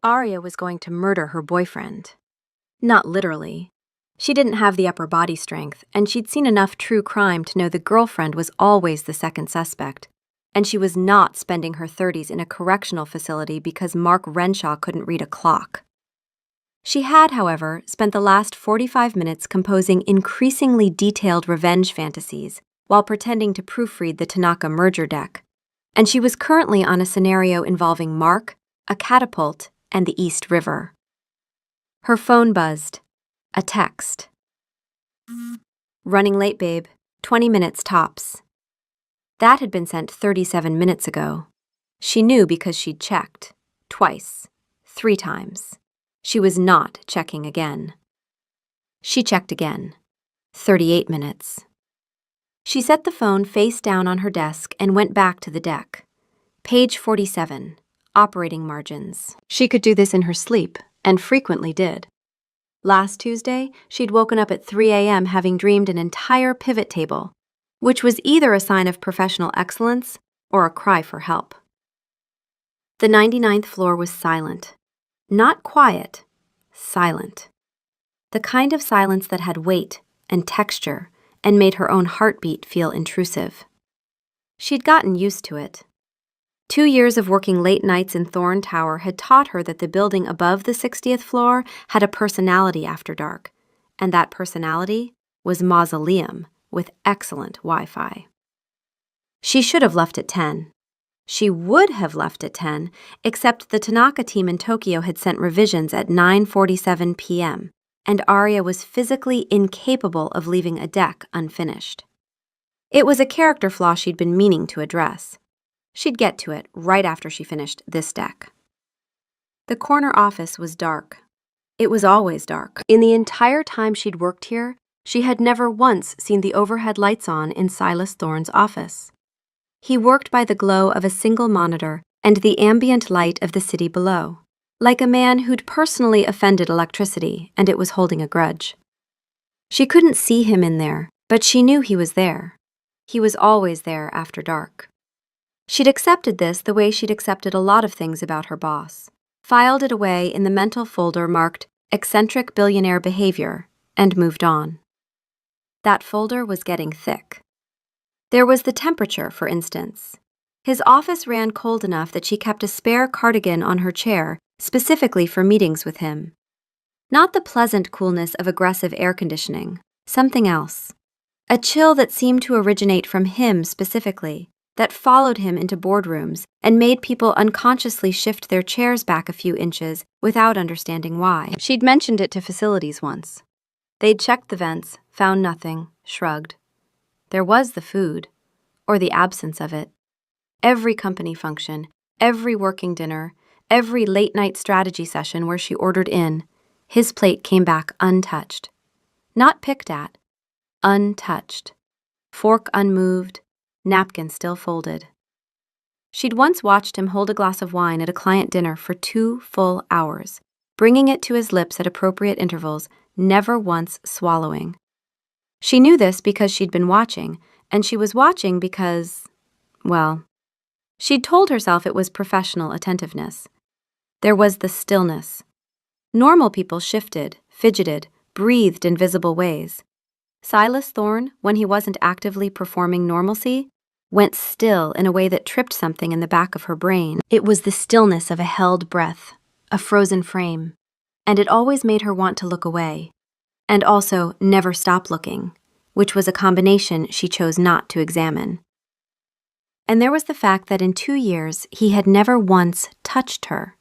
Arya was going to murder her boyfriend. Not literally. She didn't have the upper body strength, and she'd seen enough true crime to know the girlfriend was always the second suspect. And she was not spending her 30s in a correctional facility because Mark Renshaw couldn't read a clock. She had, however, spent the last 45 minutes composing increasingly detailed revenge fantasies while pretending to proofread the Tanaka merger deck. And she was currently on a scenario involving Mark, a catapult, and the East River. Her phone buzzed. A text. "Running late, babe. 20 minutes tops." That had been sent 37 minutes ago. She knew because she'd checked. Twice. 3 times. She was not checking again. She checked again. 38 minutes. She set the phone face down on her desk and went back to the deck. Page 47. Operating margins. She could do this in her sleep, and frequently did. Last Tuesday, she'd woken up at 3 a.m. having dreamed an entire pivot table, which was either a sign of professional excellence or a cry for help. The 99th floor was silent. Not quiet, silent. The kind of silence that had weight and texture and made her own heartbeat feel intrusive. She'd gotten used to it. 2 years of working late nights in Thorn Tower had taught her that the building above the 60th floor had a personality after dark, and that personality was Mausoleum with excellent Wi-Fi. She should have left at 10. She would have left at 10, except the Tanaka team in Tokyo had sent revisions at 9:47 p.m., and Arya was physically incapable of leaving a deck unfinished. It was a character flaw she'd been meaning to address. She'd get to it right after she finished this deck. The corner office was dark. It was always dark. In the entire time she'd worked here, she had never once seen the overhead lights on in Silas Thorne's office. He worked by the glow of a single monitor and the ambient light of the city below, like a man who'd personally offended electricity and it was holding a grudge. She couldn't see him in there, but she knew he was there. He was always there after dark. She'd accepted this the way she'd accepted a lot of things about her boss, filed it away in the mental folder marked eccentric billionaire behavior, and moved on. That folder was getting thick. There was the temperature, for instance. His office ran cold enough that she kept a spare cardigan on her chair, specifically for meetings with him. Not the pleasant coolness of aggressive air conditioning, something else. A chill that seemed to originate from him specifically, that followed him into boardrooms and made people unconsciously shift their chairs back a few inches without understanding why. She'd mentioned it to facilities once. They'd checked the vents, found nothing, shrugged. There was the food, or the absence of it. Every company function, every working dinner, every late-night strategy session where she ordered in, his plate came back untouched. Not picked at, untouched. Fork unmoved, napkin still folded. She'd once watched him hold a glass of wine at a client dinner for 2 full hours, bringing it to his lips at appropriate intervals, never once swallowing. She knew this because she'd been watching, and she was watching because, well, she'd told herself it was professional attentiveness. There was the stillness. Normal people shifted, fidgeted, breathed in visible ways. Silas Thorne, when he wasn't actively performing normalcy, went still in a way that tripped something in the back of her brain. It was the stillness of a held breath, a frozen frame, and it always made her want to look away. And also never stop looking, which was a combination she chose not to examine. And there was the fact that in 2 years he had never once touched her.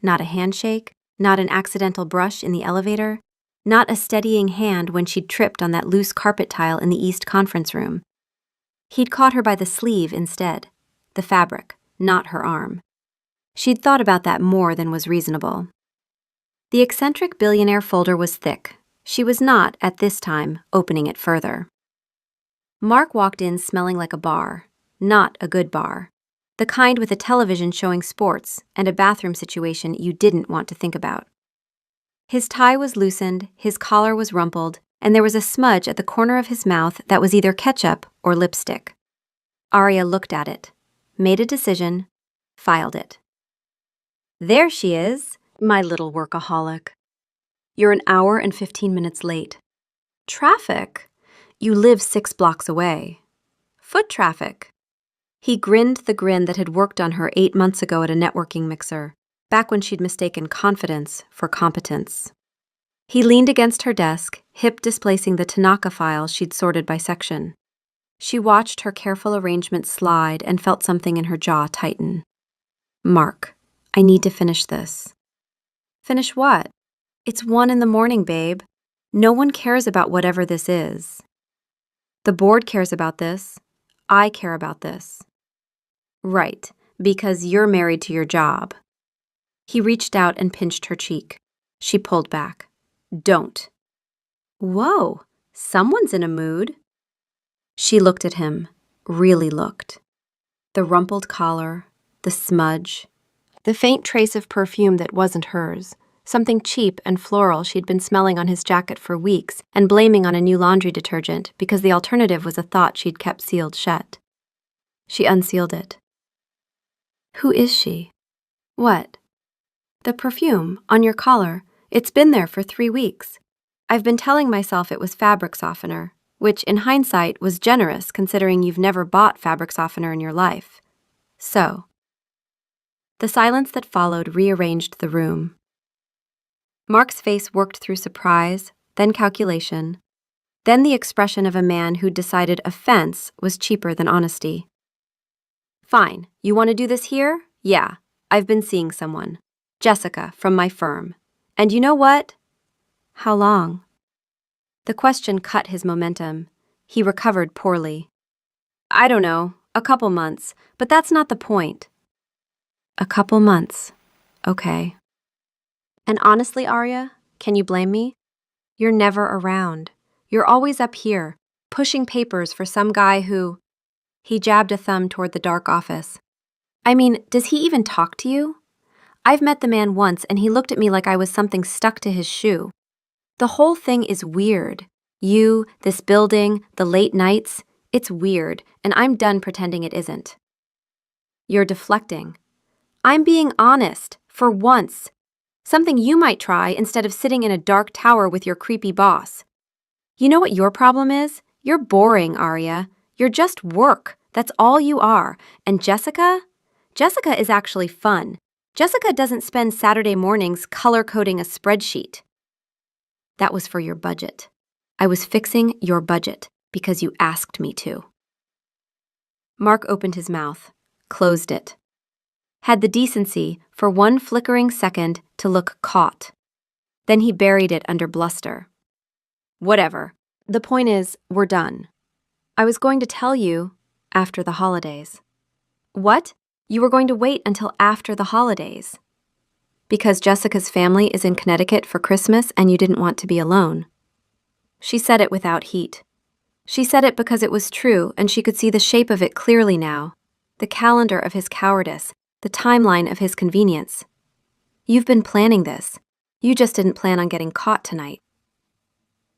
Not a handshake, not an accidental brush in the elevator, not a steadying hand when she'd tripped on that loose carpet tile in the East conference room. He'd caught her by the sleeve instead, the fabric, not her arm. She'd thought about that more than was reasonable. The eccentric billionaire folder was thick. She was not, at this time, opening it further. Mark walked in smelling like a bar, not a good bar. The kind with a television showing sports and a bathroom situation you didn't want to think about. His tie was loosened, his collar was rumpled, and there was a smudge at the corner of his mouth that was either ketchup or lipstick. Arya looked at it, made a decision, filed it. There she is, My little workaholic. You're an hour and 15 minutes late. Traffic? You live 6 blocks away. Foot traffic. He grinned the grin that had worked on her 8 months ago at a networking mixer, back when she'd mistaken confidence for competence. He leaned against her desk, hip displacing the Tanaka file she'd sorted by section. She watched her careful arrangement slide and felt something in her jaw tighten. Mark, I need to finish this. Finish what? It's 1 a.m, babe. No one cares about whatever this is. The board cares about this. I care about this. Right, because you're married to your job. He reached out and pinched her cheek. She pulled back. Don't. Whoa, someone's in a mood. She looked at him, really looked. The rumpled collar, the smudge, the faint trace of perfume that wasn't hers, something cheap and floral she'd been smelling on his jacket for weeks and blaming on a new laundry detergent because the alternative was a thought she'd kept sealed shut. She unsealed it. Who is she? What? The perfume, on your collar. It's been there for 3 weeks. I've been telling myself it was fabric softener, which in hindsight was generous considering you've never bought fabric softener in your life. So. The silence that followed rearranged the room. Mark's face worked through surprise, then calculation, then the expression of a man who'd decided offense was cheaper than honesty. Fine, you want to do this here? Yeah, I've been seeing someone. Jessica, from my firm. And you know what? How long? The question cut his momentum. He recovered poorly. I don't know, a couple months, but that's not the point. A couple months. Okay. And honestly, Arya, can you blame me? You're never around. You're always up here, pushing papers for some guy who... He jabbed a thumb toward the dark office. I mean, does he even talk to you? I've met the man once and he looked at me like I was something stuck to his shoe. The whole thing is weird. You, this building, the late nights, it's weird, and I'm done pretending it isn't. You're deflecting. I'm being honest, for once. Something you might try instead of sitting in a dark tower with your creepy boss. You know what your problem is? You're boring, Arya. You're just work. That's all you are. And Jessica? Jessica is actually fun. Jessica doesn't spend Saturday mornings color-coding a spreadsheet. That was for your budget. I was fixing your budget because you asked me to. Mark opened his mouth, closed it. Had the decency, for one flickering second, to look caught. Then he buried it under bluster. Whatever. The point is, we're done. I was going to tell you after the holidays. What? You were going to wait until after the holidays. Because Jessica's family is in Connecticut for Christmas and you didn't want to be alone. She said it without heat. She said it because it was true and she could see the shape of it clearly now. The calendar of his cowardice, the timeline of his convenience. You've been planning this. You just didn't plan on getting caught tonight.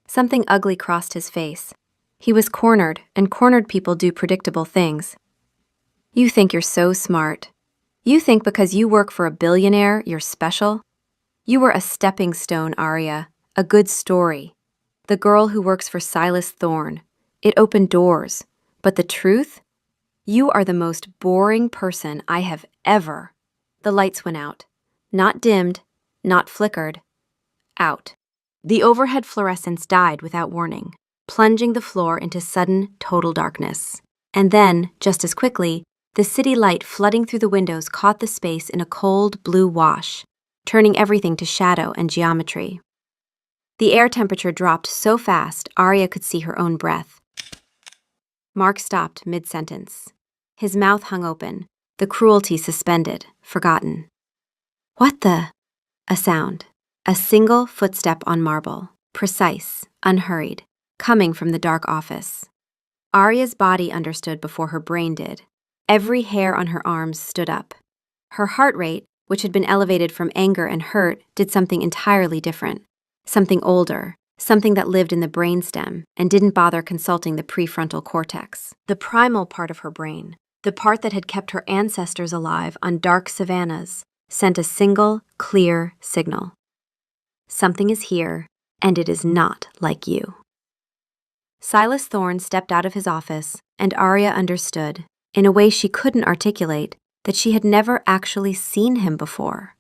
Something ugly crossed his face. He was cornered, and cornered people do predictable things. You think you're so smart. You think because you work for a billionaire, you're special? You were a stepping stone, Arya, a good story. The girl who works for Silas Thorne. It opened doors. But the truth? You are the most boring person I have ever. The lights went out. Not dimmed, not flickered. Out. The overhead fluorescence died without warning, plunging the floor into sudden, total darkness. And then, just as quickly, the city light flooding through the windows caught the space in a cold blue wash, turning everything to shadow and geometry. The air temperature dropped so fast Arya could see her own breath. Mark stopped mid-sentence. His mouth hung open, the cruelty suspended, forgotten. What the? A sound. A single footstep on marble, precise, unhurried, coming from the dark office. Arya's body understood before her brain did. Every hair on her arms stood up. Her heart rate, which had been elevated from anger and hurt, did something entirely different. Something older, something that lived in the brainstem and didn't bother consulting the prefrontal cortex, the primal part of her brain, the part that had kept her ancestors alive on dark savannas, sent a single, clear signal. Something is here, and it is not like you. Silas Thorne stepped out of his office, and Arya understood, in a way she couldn't articulate, that she had never actually seen him before.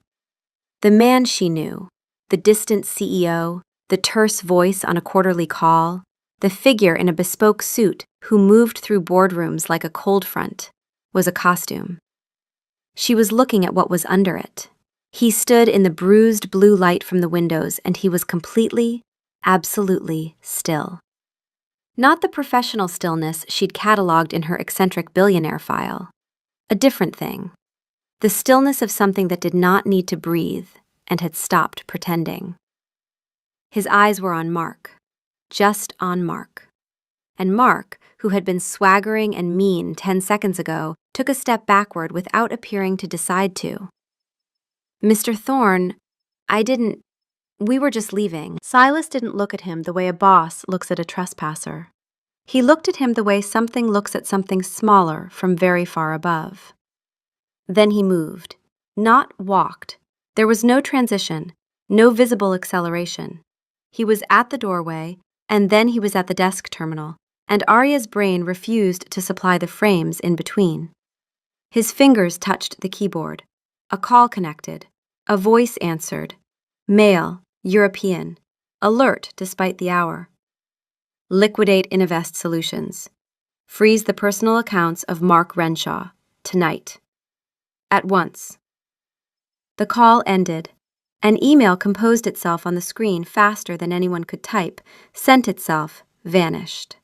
The man she knew, the distant CEO, the terse voice on a quarterly call, the figure in a bespoke suit who moved through boardrooms like a cold front, was a costume. She was looking at what was under it. He stood in the bruised blue light from the windows, and he was completely, absolutely still. Not the professional stillness she'd catalogued in her eccentric billionaire file. A different thing. The stillness of something that did not need to breathe and had stopped pretending. His eyes were on Mark. Just on Mark. And Mark, who had been swaggering and mean 10 seconds ago, took a step backward without appearing to decide to. Mr. Thorne, we were just leaving. Silas didn't look at him the way a boss looks at a trespasser. He looked at him the way something looks at something smaller from very far above. Then he moved, not walked. There was no transition, no visible acceleration. He was at the doorway, and then he was at the desk terminal, and Arya's brain refused to supply the frames in between. His fingers touched the keyboard. A call connected. A voice answered. Male, European. Alert despite the hour. Liquidate Innovest Solutions. Freeze the personal accounts of Mark Renshaw. Tonight. At once. The call ended. An email composed itself on the screen faster than anyone could type, sent itself, vanished.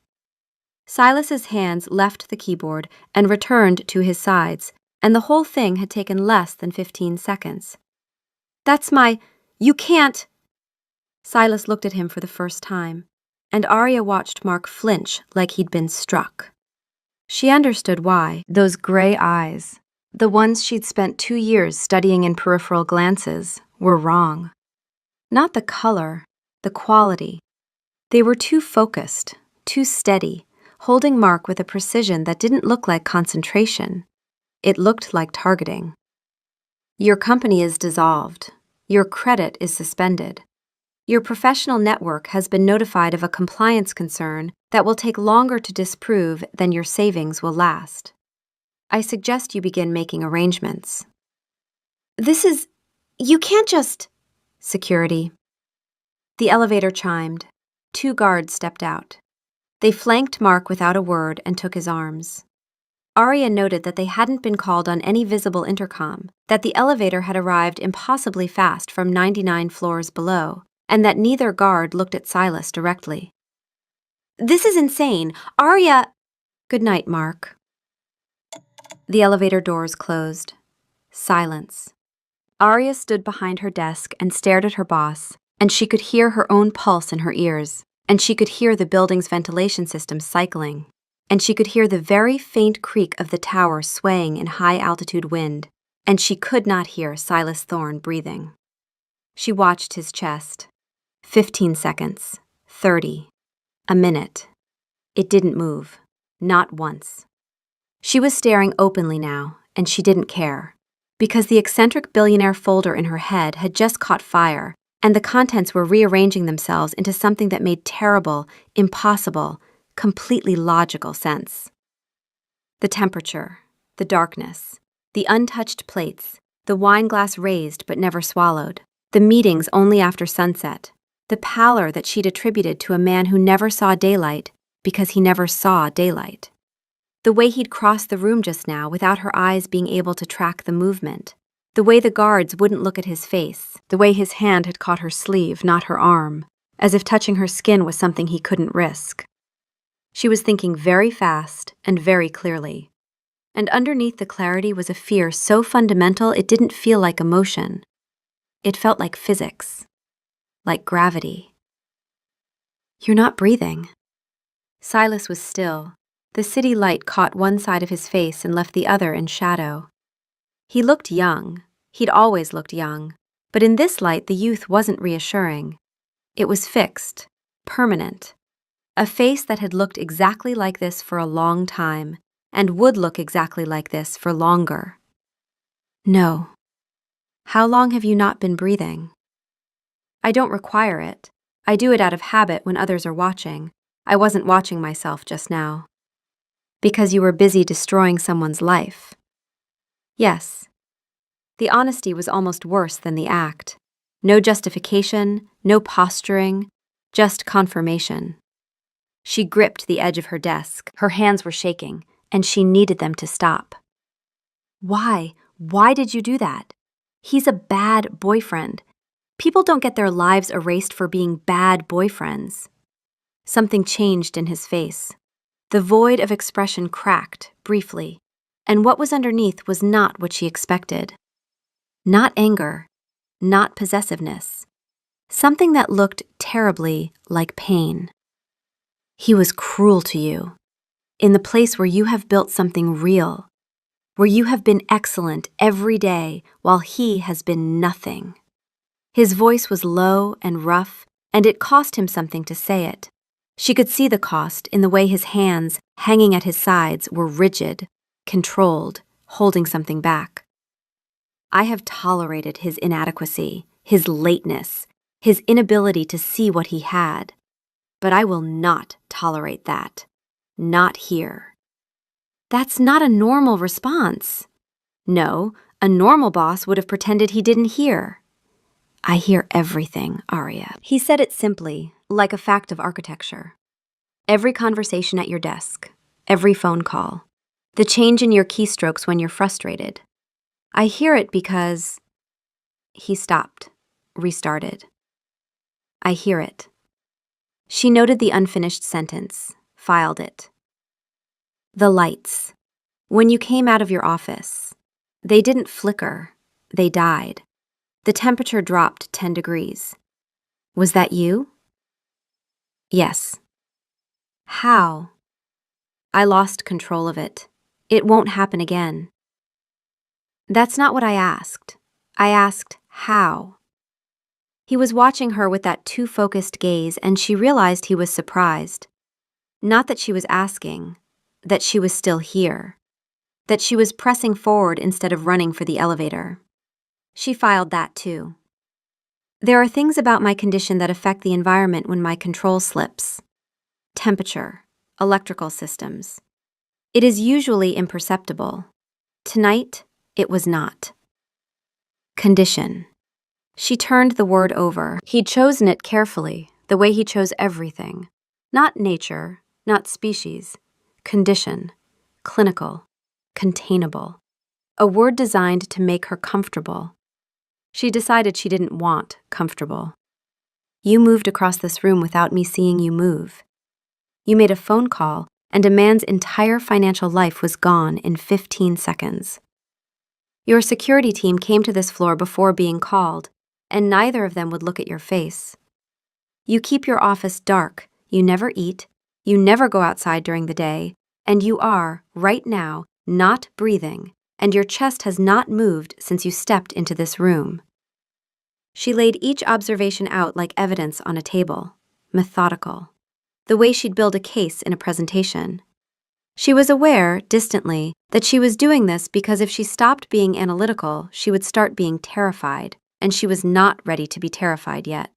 Silas's hands left the keyboard and returned to his sides, and the whole thing had taken less than 15 seconds. You can't. Silas looked at him for the first time, and Arya watched Mark flinch like he'd been struck. She understood why. Those gray eyes, the ones she'd spent 2 years studying in peripheral glances, were wrong. Not the color, the quality. They were too focused, too steady, holding Mark with a precision that didn't look like concentration. It looked like targeting. Your company is dissolved. Your credit is suspended. Your professional network has been notified of a compliance concern that will take longer to disprove than your savings will last. I suggest you begin making arrangements. You can't just... Security. The elevator chimed. 2 guards stepped out. They flanked Mark without a word and took his arms. Arya noted that they hadn't been called on any visible intercom, that the elevator had arrived impossibly fast from 99 floors below, and that neither guard looked at Silas directly. This is insane. Arya... Good night, Mark. The elevator doors closed. Silence. Arya stood behind her desk and stared at her boss, and she could hear her own pulse in her ears, and she could hear the building's ventilation system cycling, and she could hear the very faint creak of the tower swaying in high-altitude wind, and she could not hear Silas Thorne breathing. She watched his chest. 15 seconds. 30. A minute. It didn't move. Not once. She was staring openly now, and she didn't care, because the eccentric billionaire folder in her head had just caught fire, and the contents were rearranging themselves into something that made terrible, impossible, completely logical sense. The temperature, the darkness, the untouched plates, the wine glass raised but never swallowed, the meetings only after sunset, the pallor that she'd attributed to a man who never saw daylight because he never saw daylight. The way he'd crossed the room just now without her eyes being able to track the movement, the way the guards wouldn't look at his face, the way his hand had caught her sleeve, not her arm, as if touching her skin was something he couldn't risk. She was thinking very fast and very clearly, and underneath the clarity was a fear so fundamental it didn't feel like emotion. It felt like physics, like gravity. You're not breathing. Silas was still. The city light caught one side of his face and left the other in shadow. He looked young. He'd always looked young. But in this light, the youth wasn't reassuring. It was fixed, permanent. A face that had looked exactly like this for a long time, and would look exactly like this for longer. No. How long have you not been breathing? I don't require it. I do it out of habit when others are watching. I wasn't watching myself just now. Because you were busy destroying someone's life. Yes. The honesty was almost worse than the act. No justification, no posturing, just confirmation. She gripped the edge of her desk. Her hands were shaking, and she needed them to stop. Why? Why did you do that? He's a bad boyfriend. People don't get their lives erased for being bad boyfriends. Something changed in his face. The void of expression cracked, briefly, and what was underneath was not what she expected. Not anger, not possessiveness. Something that looked terribly like pain. He was cruel to you, in the place where you have built something real, where you have been excellent every day while he has been nothing. His voice was low and rough, and it cost him something to say it. She could see the cost in the way his hands, hanging at his sides, were rigid, controlled, holding something back. I have tolerated his inadequacy, his lateness, his inability to see what he had. But I will not tolerate that. Not here. That's not a normal response. No, a normal boss would have pretended he didn't hear. I hear everything, Arya. He said it simply, like a fact of architecture. Every conversation at your desk, every phone call, the change in your keystrokes when you're frustrated. I hear it because... He stopped, restarted. I hear it. She noted the unfinished sentence, filed it. The lights. When you came out of your office, they didn't flicker, they died. The temperature dropped 10 degrees. Was that you? Yes. How? I lost control of it. It won't happen again. That's not what I asked. I asked how. He was watching her with that too-focused gaze, and she realized he was surprised. Not that she was asking, that she was still here. That she was pressing forward instead of running for the elevator. She filed that too. There are things about my condition that affect the environment when my control slips. Temperature, electrical systems. It is usually imperceptible. Tonight, it was not. Condition. She turned the word over. He'd chosen it carefully, the way he chose everything. Not nature, not species. Condition. Clinical. Containable. A word designed to make her comfortable. She decided she didn't want comfortable. You moved across this room without me seeing you move. You made a phone call, and a man's entire financial life was gone in 15 seconds. Your security team came to this floor before being called, and neither of them would look at your face. You keep your office dark, you never eat, you never go outside during the day, and you are, right now, not breathing, and your chest has not moved since you stepped into this room. She laid each observation out like evidence on a table, methodical, the way she'd build a case in a presentation. She was aware, distantly, that she was doing this because if she stopped being analytical, she would start being terrified, and she was not ready to be terrified yet.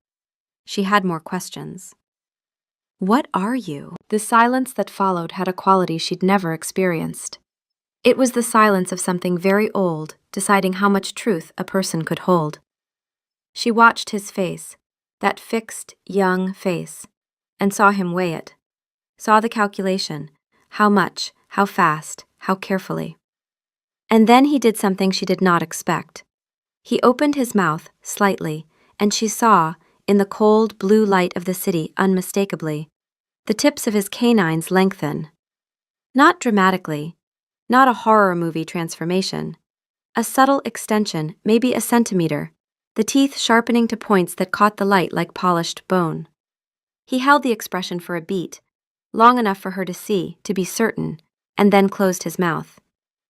She had more questions. What are you? The silence that followed had a quality she'd never experienced. It was the silence of something very old, deciding how much truth a person could hold. She watched his face, that fixed, young face, and saw him weigh it, saw the calculation, how much, how fast, how carefully. And then he did something she did not expect. He opened his mouth slightly, and she saw, in the cold blue light of the city unmistakably, the tips of his canines lengthen. Not dramatically, not a horror movie transformation. A subtle extension, maybe a centimeter, the teeth sharpening to points that caught the light like polished bone. He held the expression for a beat, long enough for her to see, to be certain, and then closed his mouth.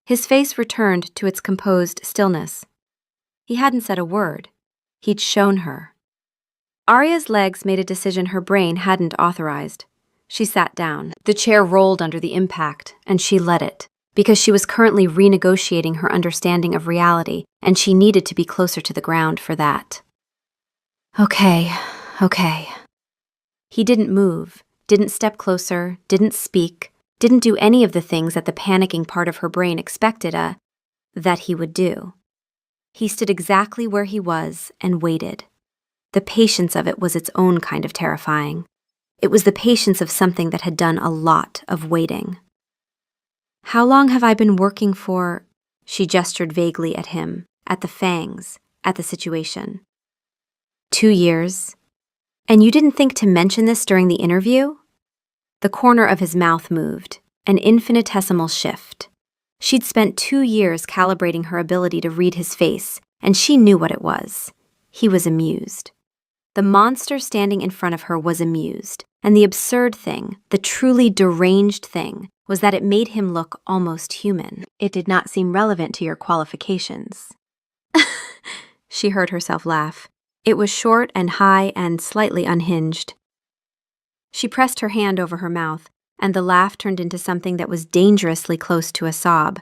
His face returned to its composed stillness. He hadn't said a word. He'd shown her. Arya's legs made a decision her brain hadn't authorized. She sat down. The chair rolled under the impact, and she let it, because she was currently renegotiating her understanding of reality, and she needed to be closer to the ground for that. Okay. He didn't move, didn't step closer, didn't speak, didn't do any of the things that the panicking part of her brain expected that he would do. He stood exactly where he was and waited. The patience of it was its own kind of terrifying. It was the patience of something that had done a lot of waiting. How long have I been working for? She gestured vaguely at him, at the fangs, at the situation. 2 years. And you didn't think to mention this during the interview? The corner of his mouth moved, an infinitesimal shift. She'd spent 2 years calibrating her ability to read his face, and she knew what it was. He was amused. The monster standing in front of her was amused, and the absurd thing, the truly deranged thing, was that it made him look almost human. It did not seem relevant to your qualifications. She heard herself laugh. It was short and high and slightly unhinged. She pressed her hand over her mouth, and the laugh turned into something that was dangerously close to a sob,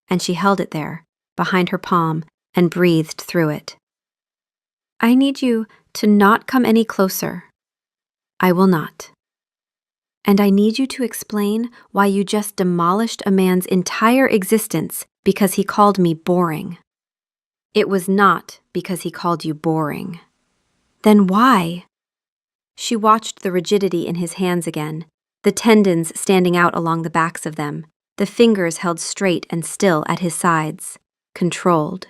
and she held it there, behind her palm, and breathed through it. I need you to not come any closer. I will not. And I need you to explain why you just demolished a man's entire existence because he called me boring. It was not because he called you boring. Then why? She watched the rigidity in his hands again, the tendons standing out along the backs of them, the fingers held straight and still at his sides, controlled.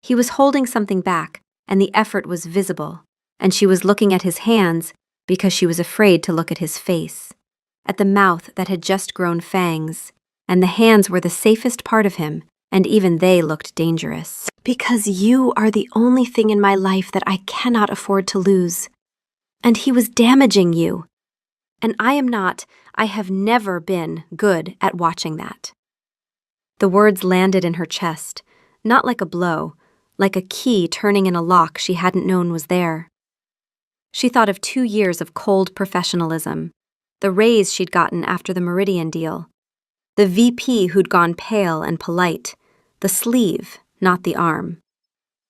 He was holding something back, and the effort was visible, and she was looking at his hands because she was afraid to look at his face, at the mouth that had just grown fangs, and the hands were the safest part of him, and even they looked dangerous. Because you are the only thing in my life that I cannot afford to lose. And he was damaging you. And I have never been good at watching that. The words landed in her chest, not like a blow, like a key turning in a lock she hadn't known was there. She thought of 2 years of cold professionalism, the raise she'd gotten after the Meridian deal, the VP who'd gone pale and polite, the sleeve, not the arm.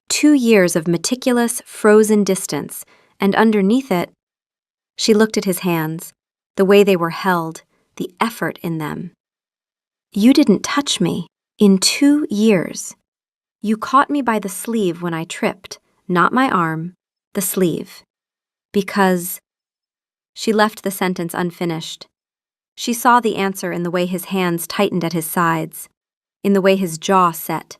2 years of meticulous, frozen distance, and underneath it, she looked at his hands, the way they were held, the effort in them. You didn't touch me in 2 years. You caught me by the sleeve when I tripped, not my arm, the sleeve. Because... She left the sentence unfinished. She saw the answer in the way his hands tightened at his sides, in the way his jaw set,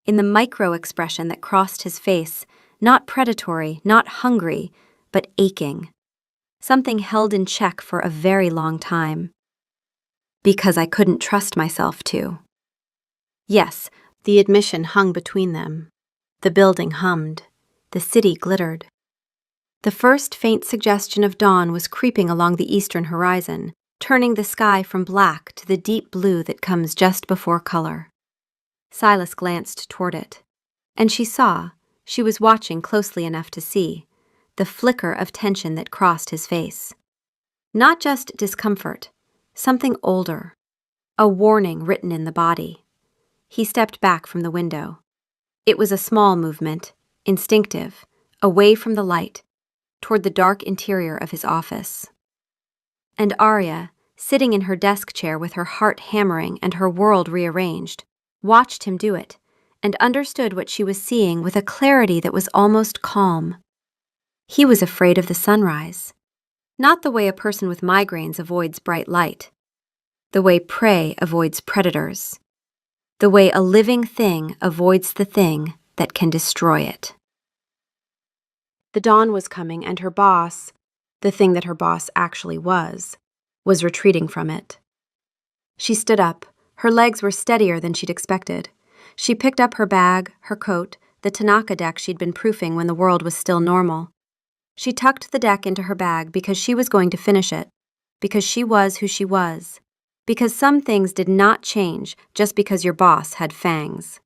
in the micro-expression that crossed his face, not predatory, not hungry, but aching. Something held in check for a very long time. Because I couldn't trust myself to. Yes, the admission hung between them. The building hummed. The city glittered. The first faint suggestion of dawn was creeping along the eastern horizon, turning the sky from black to the deep blue that comes just before color. Silas glanced toward it, and she was watching closely enough to see, the flicker of tension that crossed his face. Not just discomfort, something older, a warning written in the body. He stepped back from the window. It was a small movement, instinctive, away from the light, toward the dark interior of his office. And Arya, sitting in her desk chair with her heart hammering and her world rearranged, watched him do it, and understood what she was seeing with a clarity that was almost calm. He was afraid of the sunrise, not the way a person with migraines avoids bright light, the way prey avoids predators, the way a living thing avoids the thing that can destroy it. The dawn was coming, and her boss, the thing that her boss actually was retreating from it. She stood up. Her legs were steadier than she'd expected. She picked up her bag, her coat, the Tanaka deck she'd been proofing when the world was still normal. She tucked the deck into her bag because she was going to finish it, because she was who she was, because some things did not change just because your boss had fangs.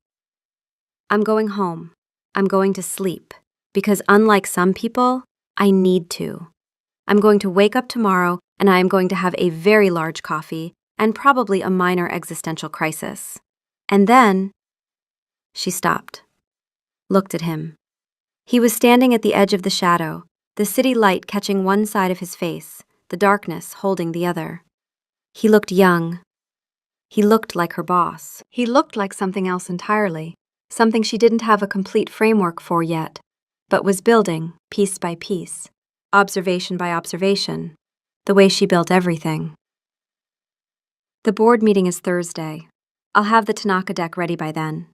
I'm going home. I'm going to sleep, because unlike some people, I need to. I'm going to wake up tomorrow and I am going to have a very large coffee, and probably a minor existential crisis. And then she stopped, looked at him. He was standing at the edge of the shadow, the city light catching one side of his face, the darkness holding the other. He looked young. He looked like her boss. He looked like something else entirely, something she didn't have a complete framework for yet, but was building, piece by piece, observation by observation, the way she built everything. The board meeting is Thursday. I'll have the Tanaka deck ready by then.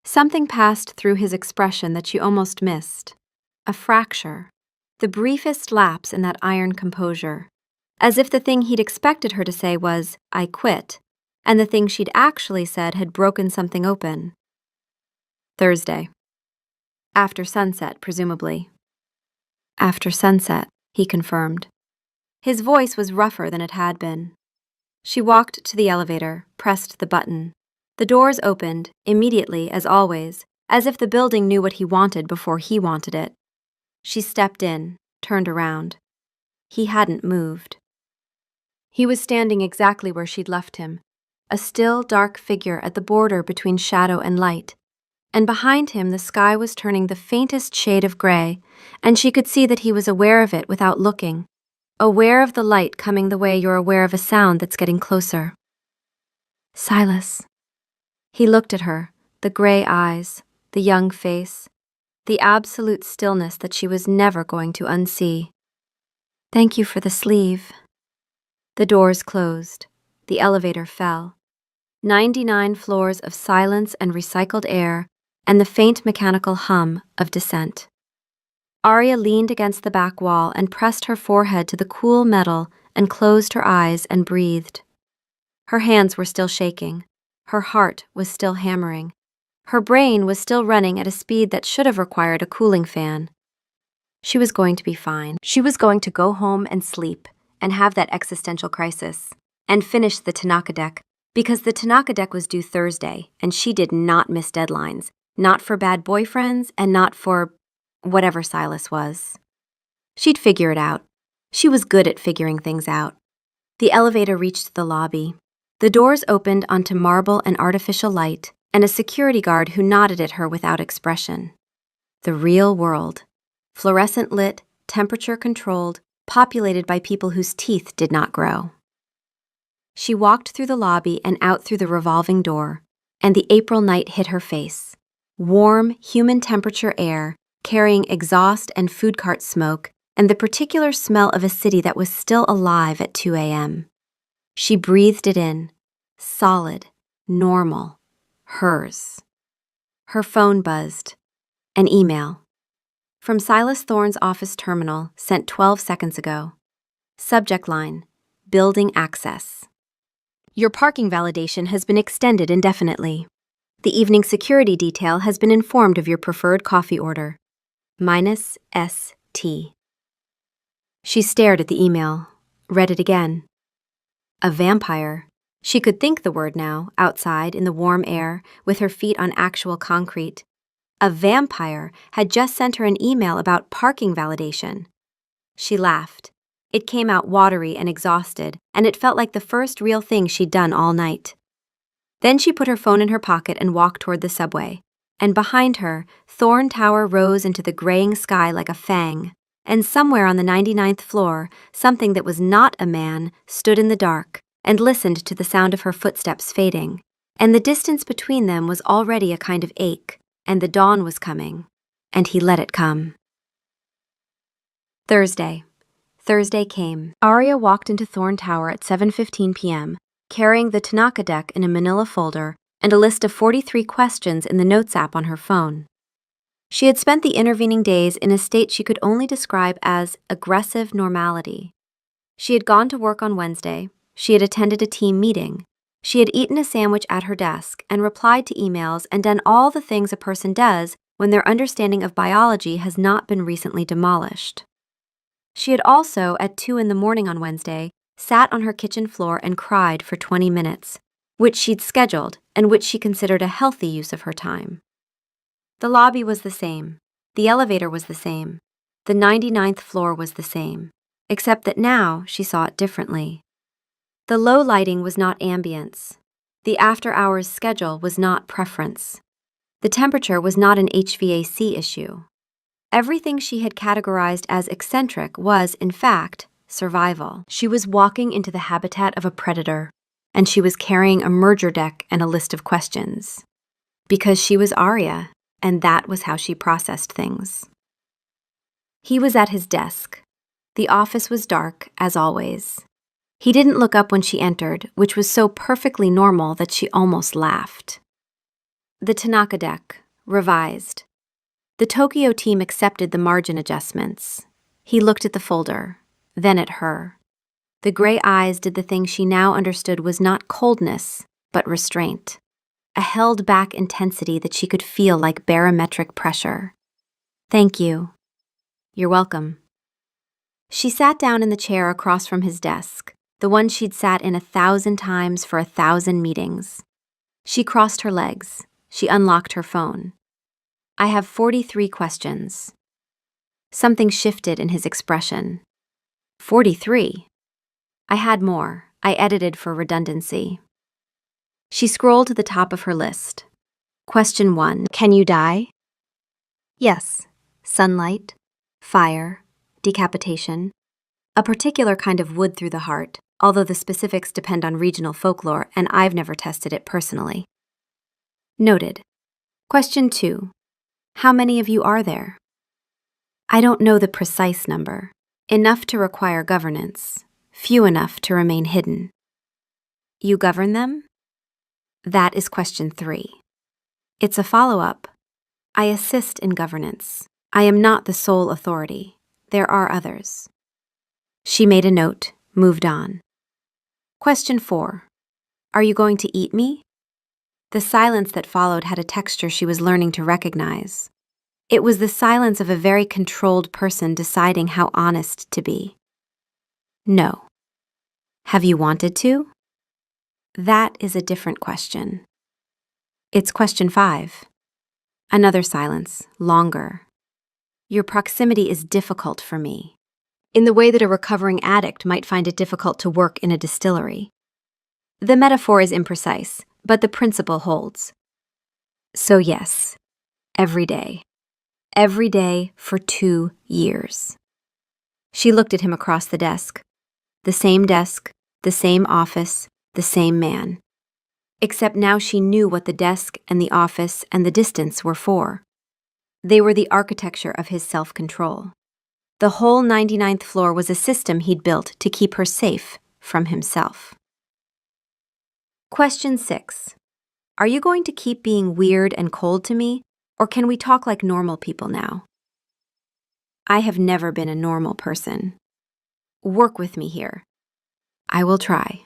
Something passed through his expression that she almost missed. A fracture. The briefest lapse in that iron composure. As if the thing he'd expected her to say was, "I quit," and the thing she'd actually said had broken something open. Thursday. After sunset, presumably. After sunset, he confirmed. His voice was rougher than it had been. She walked to the elevator, pressed the button. The doors opened, immediately, as always, as if the building knew what he wanted before he wanted it. She stepped in, turned around. He hadn't moved. He was standing exactly where she'd left him, a still, dark figure at the border between shadow and light. And behind him the sky was turning the faintest shade of gray, and she could see that he was aware of it without looking, aware of the light coming the way you're aware of a sound that's getting closer. Silas. He looked at her, the gray eyes, the young face, the absolute stillness that she was never going to unsee. Thank you for the sleeve. The doors closed. The elevator fell. 99 floors of silence and recycled air, and the faint mechanical hum of descent. Arya leaned against the back wall and pressed her forehead to the cool metal and closed her eyes and breathed. Her hands were still shaking. Her heart was still hammering. Her brain was still running at a speed that should have required a cooling fan. She was going to be fine. She was going to go home and sleep and have that existential crisis and finish the Tanaka deck, because the Tanaka deck was due Thursday and she did not miss deadlines, not for bad boyfriends and not for whatever Silas was. She'd figure it out. She was good at figuring things out. The elevator reached the lobby. The doors opened onto marble and artificial light, and a security guard who nodded at her without expression. The real world. Fluorescent lit, temperature controlled, populated by people whose teeth did not grow. She walked through the lobby and out through the revolving door, and the April night hit her face. Warm, human temperature air, carrying exhaust and food cart smoke, and the particular smell of a city that was still alive at 2 a.m. She breathed it in, solid, normal, hers. Her phone buzzed. An email. From Silas Thorne's office terminal, sent 12 seconds ago. Subject line, building access. Your parking validation has been extended indefinitely. The evening security detail has been informed of your preferred coffee order. -ST. She stared at the email, read it again. A vampire. She could think the word now, outside in the warm air, with her feet on actual concrete. A vampire had just sent her an email about parking validation. She laughed. It came out watery and exhausted, and it felt like the first real thing she'd done all night. Then she put her phone in her pocket and walked toward the subway. And behind her, Thorne Tower rose into the graying sky like a fang. And somewhere on the 99th floor, something that was not a man stood in the dark and listened to the sound of her footsteps fading. And the distance between them was already a kind of ache, and the dawn was coming, and he let it come. Thursday. Thursday came. Arya walked into Thorne Tower at 7:15 p.m., carrying the Tanaka deck in a manila folder and a list of 43 questions in the Notes app on her phone. She had spent the intervening days in a state she could only describe as aggressive normality. She had gone to work on Wednesday, she had attended a team meeting, she had eaten a sandwich at her desk and replied to emails and done all the things a person does when their understanding of biology has not been recently demolished. She had also, at 2 a.m. on Wednesday, sat on her kitchen floor and cried for 20 minutes, which she'd scheduled and which she considered a healthy use of her time. The lobby was the same. The elevator was the same. The 99th floor was the same, except that now she saw it differently. The low lighting was not ambience. The after-hours schedule was not preference. The temperature was not an HVAC issue. Everything she had categorized as eccentric was, in fact, survival. She was walking into the habitat of a predator, and she was carrying a merger deck and a list of questions. Because she was Arya, and that was how she processed things. He was at his desk. The office was dark, as always. He didn't look up when she entered, which was so perfectly normal that she almost laughed. The Tanaka deck, revised. The Tokyo team accepted the margin adjustments. He looked at the folder, then at her. The gray eyes did the thing she now understood was not coldness, but restraint. A held-back intensity that she could feel like barometric pressure. Thank you. You're welcome. She sat down in the chair across from his desk, the one she'd sat in 1,000 times for 1,000 meetings. She crossed her legs. She unlocked her phone. I have 43 questions. Something shifted in his expression. 43? I had more. I edited for redundancy. She scrolled to the top of her list. Question 1. Can you die? Yes. Sunlight, fire, decapitation. A particular kind of wood through the heart, although the specifics depend on regional folklore and I've never tested it personally. Noted. Question 2. How many of you are there? I don't know the precise number. Enough to require governance. Few enough to remain hidden. You govern them? That is question 3. It's a follow-up. I assist in governance. I am not the sole authority. There are others. She made a note, moved on. Question 4. Are you going to eat me? The silence that followed had a texture she was learning to recognize. It was the silence of a very controlled person deciding how honest to be. No. Have you wanted to? That is a different question. It's question 5. Another silence, longer. Your proximity is difficult for me, in the way that a recovering addict might find it difficult to work in a distillery. The metaphor is imprecise, but the principle holds. So yes, every day. Every day for 2 years. She looked at him across the desk. The same office, the same man. Except now she knew what the desk and the office and the distance were for. They were the architecture of his self-control. The whole 99th floor was a system he'd built to keep her safe from himself. Question 6. Are you going to keep being weird and cold to me, or can we talk like normal people now? I have never been a normal person. Work with me here. I will try.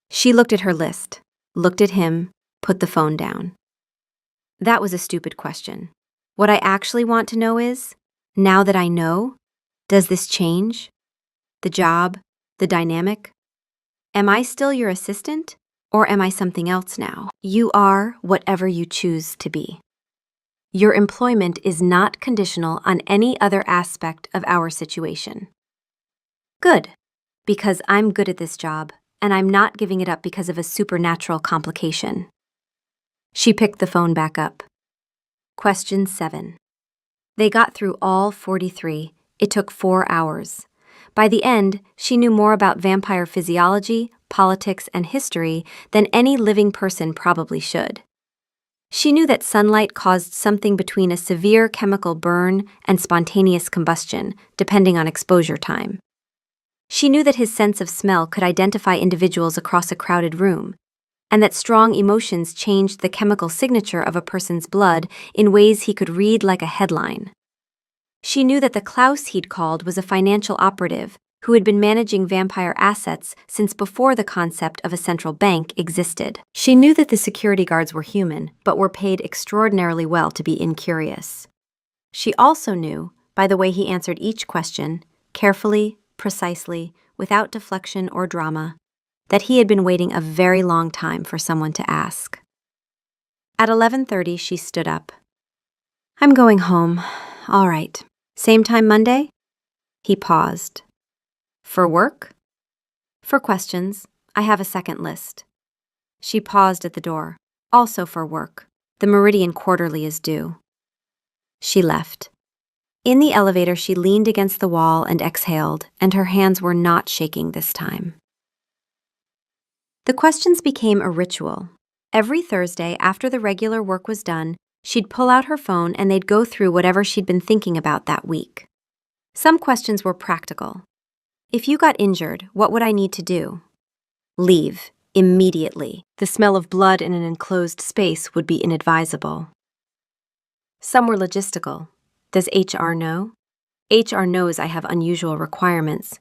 She looked at her list, looked at him, put the phone down. That was a stupid question. What I actually want to know is, now that I know, does this change? The job, the dynamic? Am I still your assistant, or am I something else now? You are whatever you choose to be. Your employment is not conditional on any other aspect of our situation. Good, because I'm good at this job, and I'm not giving it up because of a supernatural complication. She picked the phone back up. Question 7. They got through all 43. It took 4 hours. By the end, she knew more about vampire physiology, politics, and history than any living person probably should. She knew that sunlight caused something between a severe chemical burn and spontaneous combustion, depending on exposure time. She knew that his sense of smell could identify individuals across a crowded room, and that strong emotions changed the chemical signature of a person's blood in ways he could read like a headline. She knew that the Klaus he'd called was a financial operative who had been managing vampire assets since before the concept of a central bank existed. She knew that the security guards were human, but were paid extraordinarily well to be incurious. She also knew, by the way he answered each question, carefully, precisely, without deflection or drama, that he had been waiting a very long time for someone to ask. At 11:30, she stood up. I'm going home. All right. Same time Monday? He paused. For work? For questions. I have a second list. She paused at the door. Also for work. The Meridian Quarterly is due. She left. In the elevator, she leaned against the wall and exhaled, and her hands were not shaking this time. The questions became a ritual. Every Thursday, after the regular work was done, she'd pull out her phone and they'd go through whatever she'd been thinking about that week. Some questions were practical. If you got injured, what would I need to do? Leave. Immediately. The smell of blood in an enclosed space would be inadvisable. Some were logistical. Does HR know? HR knows I have unusual requirements.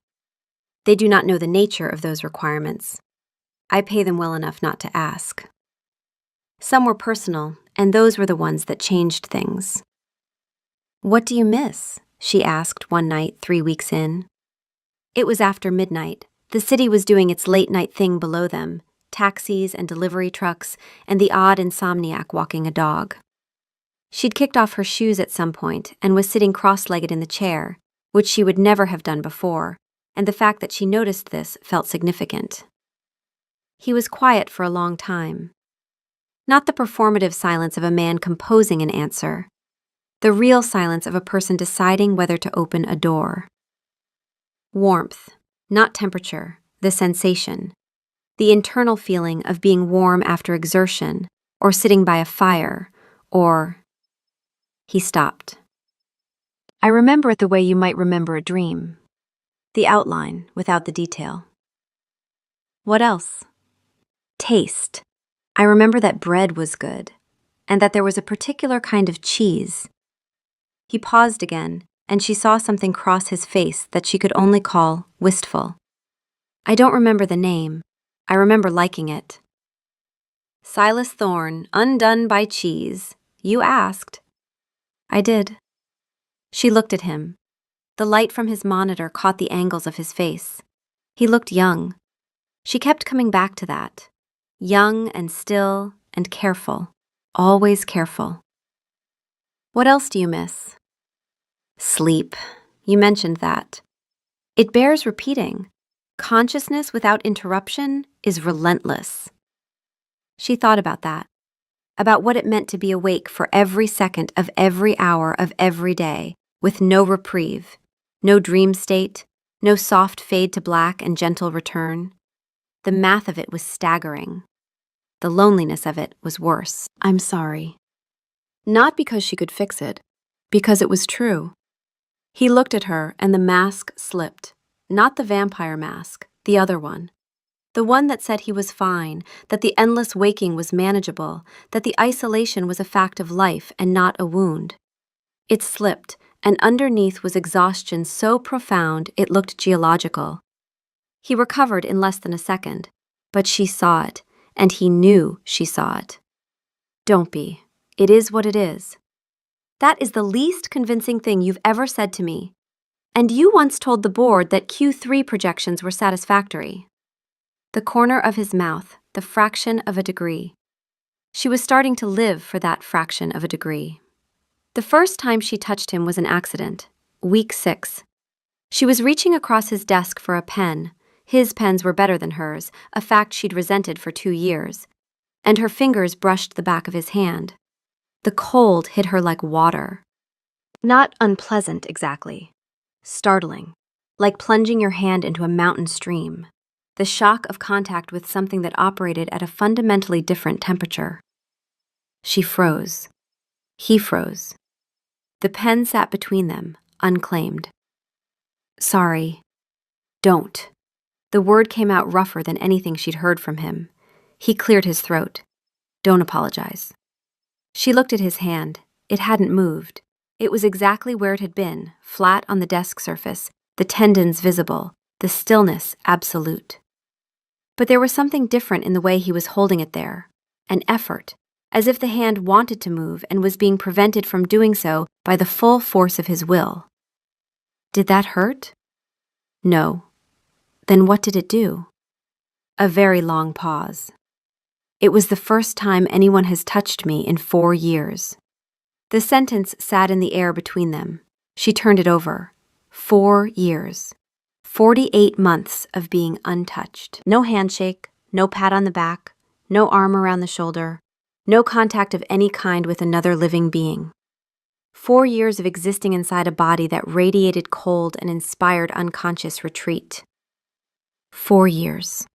They do not know the nature of those requirements. I pay them well enough not to ask. Some were personal, and those were the ones that changed things. What do you miss? She asked one night 3 weeks in. It was after midnight. The city was doing its late-night thing below them, taxis and delivery trucks, and the odd insomniac walking a dog. She'd kicked off her shoes at some point and was sitting cross-legged in the chair, which she would never have done before, and the fact that she noticed this felt significant. He was quiet for a long time. Not the performative silence of a man composing an answer, the real silence of a person deciding whether to open a door. Warmth. Not temperature, the sensation, the internal feeling of being warm after exertion, or sitting by a fire, or... He stopped. I remember it the way you might remember a dream. The outline, without the detail. What else? Taste. I remember that bread was good, and that there was a particular kind of cheese. He paused again, and she saw something cross his face that she could only call wistful. I don't remember the name. I remember liking it. Silas Thorne, undone by cheese. You asked. I did. She looked at him. The light from his monitor caught the angles of his face. He looked young. She kept coming back to that. Young and still and careful. Always careful. What else do you miss? Sleep. You mentioned that. It bears repeating. Consciousness without interruption is relentless. She thought about that, about what it meant to be awake for every second of every hour of every day, with no reprieve, no dream state, no soft fade to black and gentle return. The math of it was staggering. The loneliness of it was worse. I'm sorry. Not because she could fix it, because it was true. He looked at her and the mask slipped. Not the vampire mask, the other one. The one that said he was fine, that the endless waking was manageable, that the isolation was a fact of life and not a wound. It slipped, and underneath was exhaustion so profound it looked geological. He recovered in less than a second, but she saw it, and he knew she saw it. Don't be. It is what it is. That is the least convincing thing you've ever said to me. And you once told the board that Q3 projections were satisfactory. The corner of his mouth, the fraction of a degree. She was starting to live for that fraction of a degree. The first time she touched him was an accident, week 6. She was reaching across his desk for a pen. His pens were better than hers, a fact she'd resented for 2 years. And her fingers brushed the back of his hand. The cold hit her like water. Not unpleasant exactly. Startling, like plunging your hand into a mountain stream. The shock of contact with something that operated at a fundamentally different temperature. She froze. He froze. The pen sat between them, unclaimed. Sorry. Don't. The word came out rougher than anything she'd heard from him. He cleared his throat. Don't apologize. She looked at his hand. It hadn't moved. It was exactly where it had been, flat on the desk surface, the tendons visible, the stillness absolute. But there was something different in the way he was holding it there, an effort, as if the hand wanted to move and was being prevented from doing so by the full force of his will. Did that hurt? No. Then what did it do? A very long pause. It was the first time anyone has touched me in 4 years. The sentence sat in the air between them. She turned it over. 4 years. 48 months of being untouched. No handshake, no pat on the back, no arm around the shoulder, no contact of any kind with another living being. 4 years of existing inside a body that radiated cold and inspired unconscious retreat. 4 years.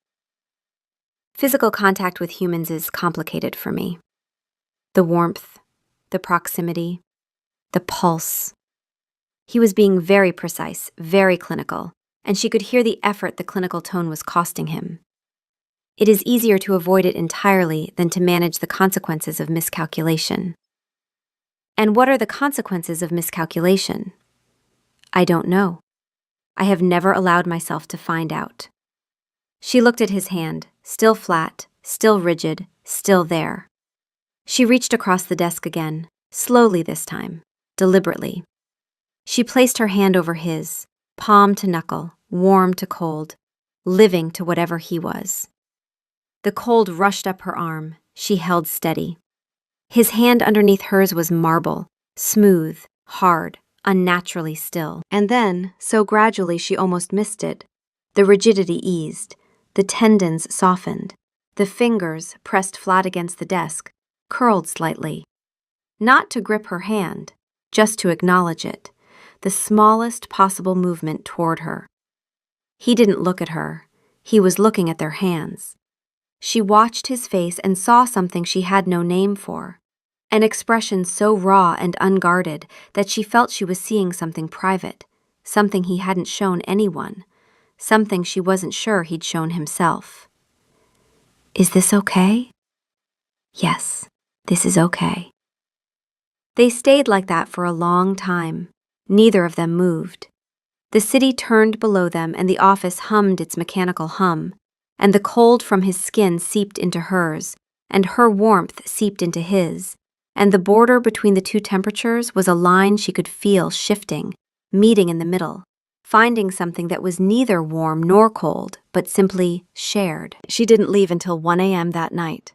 Physical contact with humans is complicated for me. The warmth, the proximity, the pulse. He was being very precise, very clinical, and she could hear the effort the clinical tone was costing him. It is easier to avoid it entirely than to manage the consequences of miscalculation. And what are the consequences of miscalculation? I don't know. I have never allowed myself to find out. She looked at his hand, still flat, still rigid, still there. She reached across the desk again, slowly this time, deliberately. She placed her hand over his, palm to knuckle, warm to cold, living to whatever he was. The cold rushed up her arm. She held steady. His hand underneath hers was marble, smooth, hard, unnaturally still. And then, so gradually she almost missed it, the rigidity eased, the tendons softened, the fingers, pressed flat against the desk, curled slightly. Not to grip her hand, just to acknowledge it, the smallest possible movement toward her. He didn't look at her. He was looking at their hands. She watched his face and saw something she had no name for, an expression so raw and unguarded that she felt she was seeing something private, something he hadn't shown anyone, something she wasn't sure he'd shown himself. Is this okay? Yes, this is okay. They stayed like that for a long time. Neither of them moved. The city turned below them and the office hummed its mechanical hum, and the cold from his skin seeped into hers, and her warmth seeped into his, and the border between the two temperatures was a line she could feel shifting, meeting in the middle, finding something that was neither warm nor cold, but simply shared. She didn't leave until 1 a.m. that night.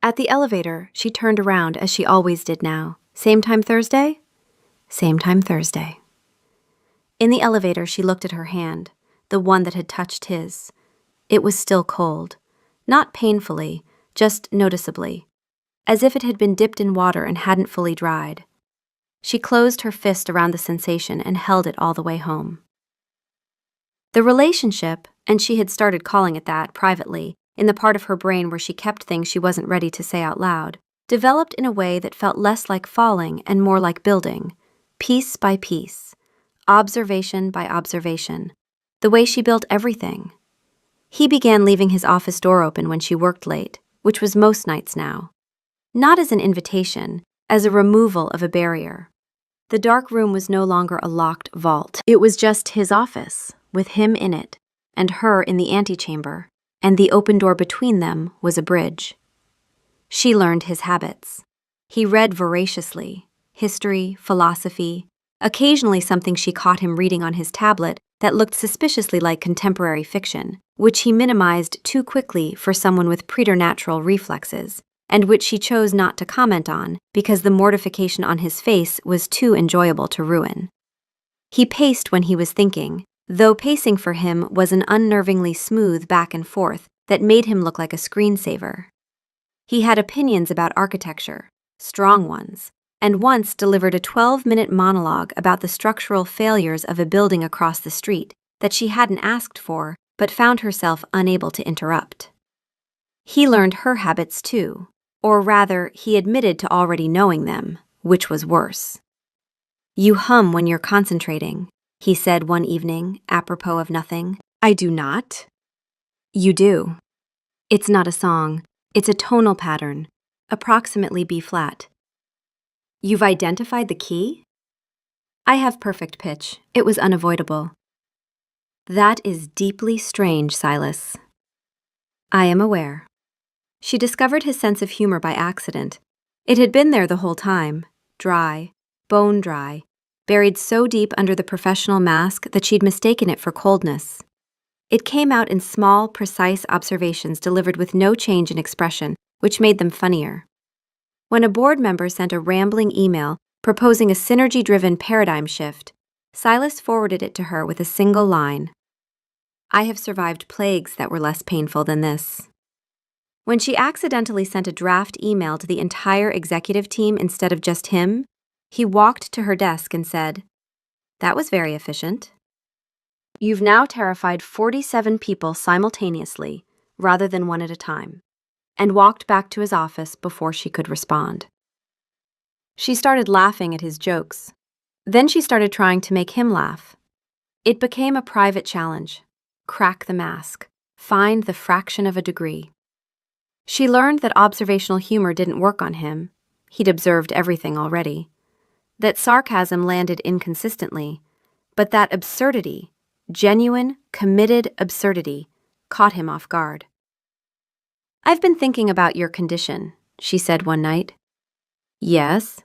At the elevator, she turned around as she always did now. Same time Thursday? Same time Thursday. In the elevator, she looked at her hand, the one that had touched his. It was still cold, not painfully, just noticeably, as if it had been dipped in water and hadn't fully dried. She closed her fist around the sensation and held it all the way home. The relationship, and she had started calling it that privately, in the part of her brain where she kept things she wasn't ready to say out loud, developed in a way that felt less like falling and more like building, piece by piece, observation by observation, the way she built everything. He began leaving his office door open when she worked late, which was most nights now. Not as an invitation, as a removal of a barrier. The dark room was no longer a locked vault. It was just his office, with him in it, and her in the antechamber, and the open door between them was a bridge. She learned his habits. He read voraciously, history, philosophy, occasionally something she caught him reading on his tablet that looked suspiciously like contemporary fiction, which he minimized too quickly for someone with preternatural reflexes, and which she chose not to comment on because the mortification on his face was too enjoyable to ruin. He paced when he was thinking, though pacing for him was an unnervingly smooth back and forth that made him look like a screensaver. He had opinions about architecture, strong ones, and once delivered a 12-minute monologue about the structural failures of a building across the street that she hadn't asked for but found herself unable to interrupt. He learned her habits too, or rather, he admitted to already knowing them, which was worse. "You hum when you're concentrating," he said one evening, apropos of nothing. "I do not." "You do. It's not a song. It's a tonal pattern, approximately B-flat. You've identified the key?" "I have perfect pitch. It was unavoidable." "That is deeply strange, Silas." "I am aware." She discovered his sense of humor by accident. It had been there the whole time, dry, bone dry, buried so deep under the professional mask that she'd mistaken it for coldness. It came out in small, precise observations delivered with no change in expression, which made them funnier. When a board member sent a rambling email proposing a synergy-driven paradigm shift, Silas forwarded it to her with a single line. I have survived plagues that were less painful than this. When she accidentally sent a draft email to the entire executive team instead of just him, he walked to her desk and said, "That was very efficient. You've now terrified 47 people simultaneously, rather than one at a time," and walked back to his office before she could respond. She started laughing at his jokes. Then she started trying to make him laugh. It became a private challenge. Crack the mask. Find the fraction of a degree. She learned that observational humor didn't work on him. He'd observed everything already. That sarcasm landed inconsistently, but that absurdity, genuine, committed absurdity, caught him off guard. "I've been thinking about your condition," she said one night. "Yes?"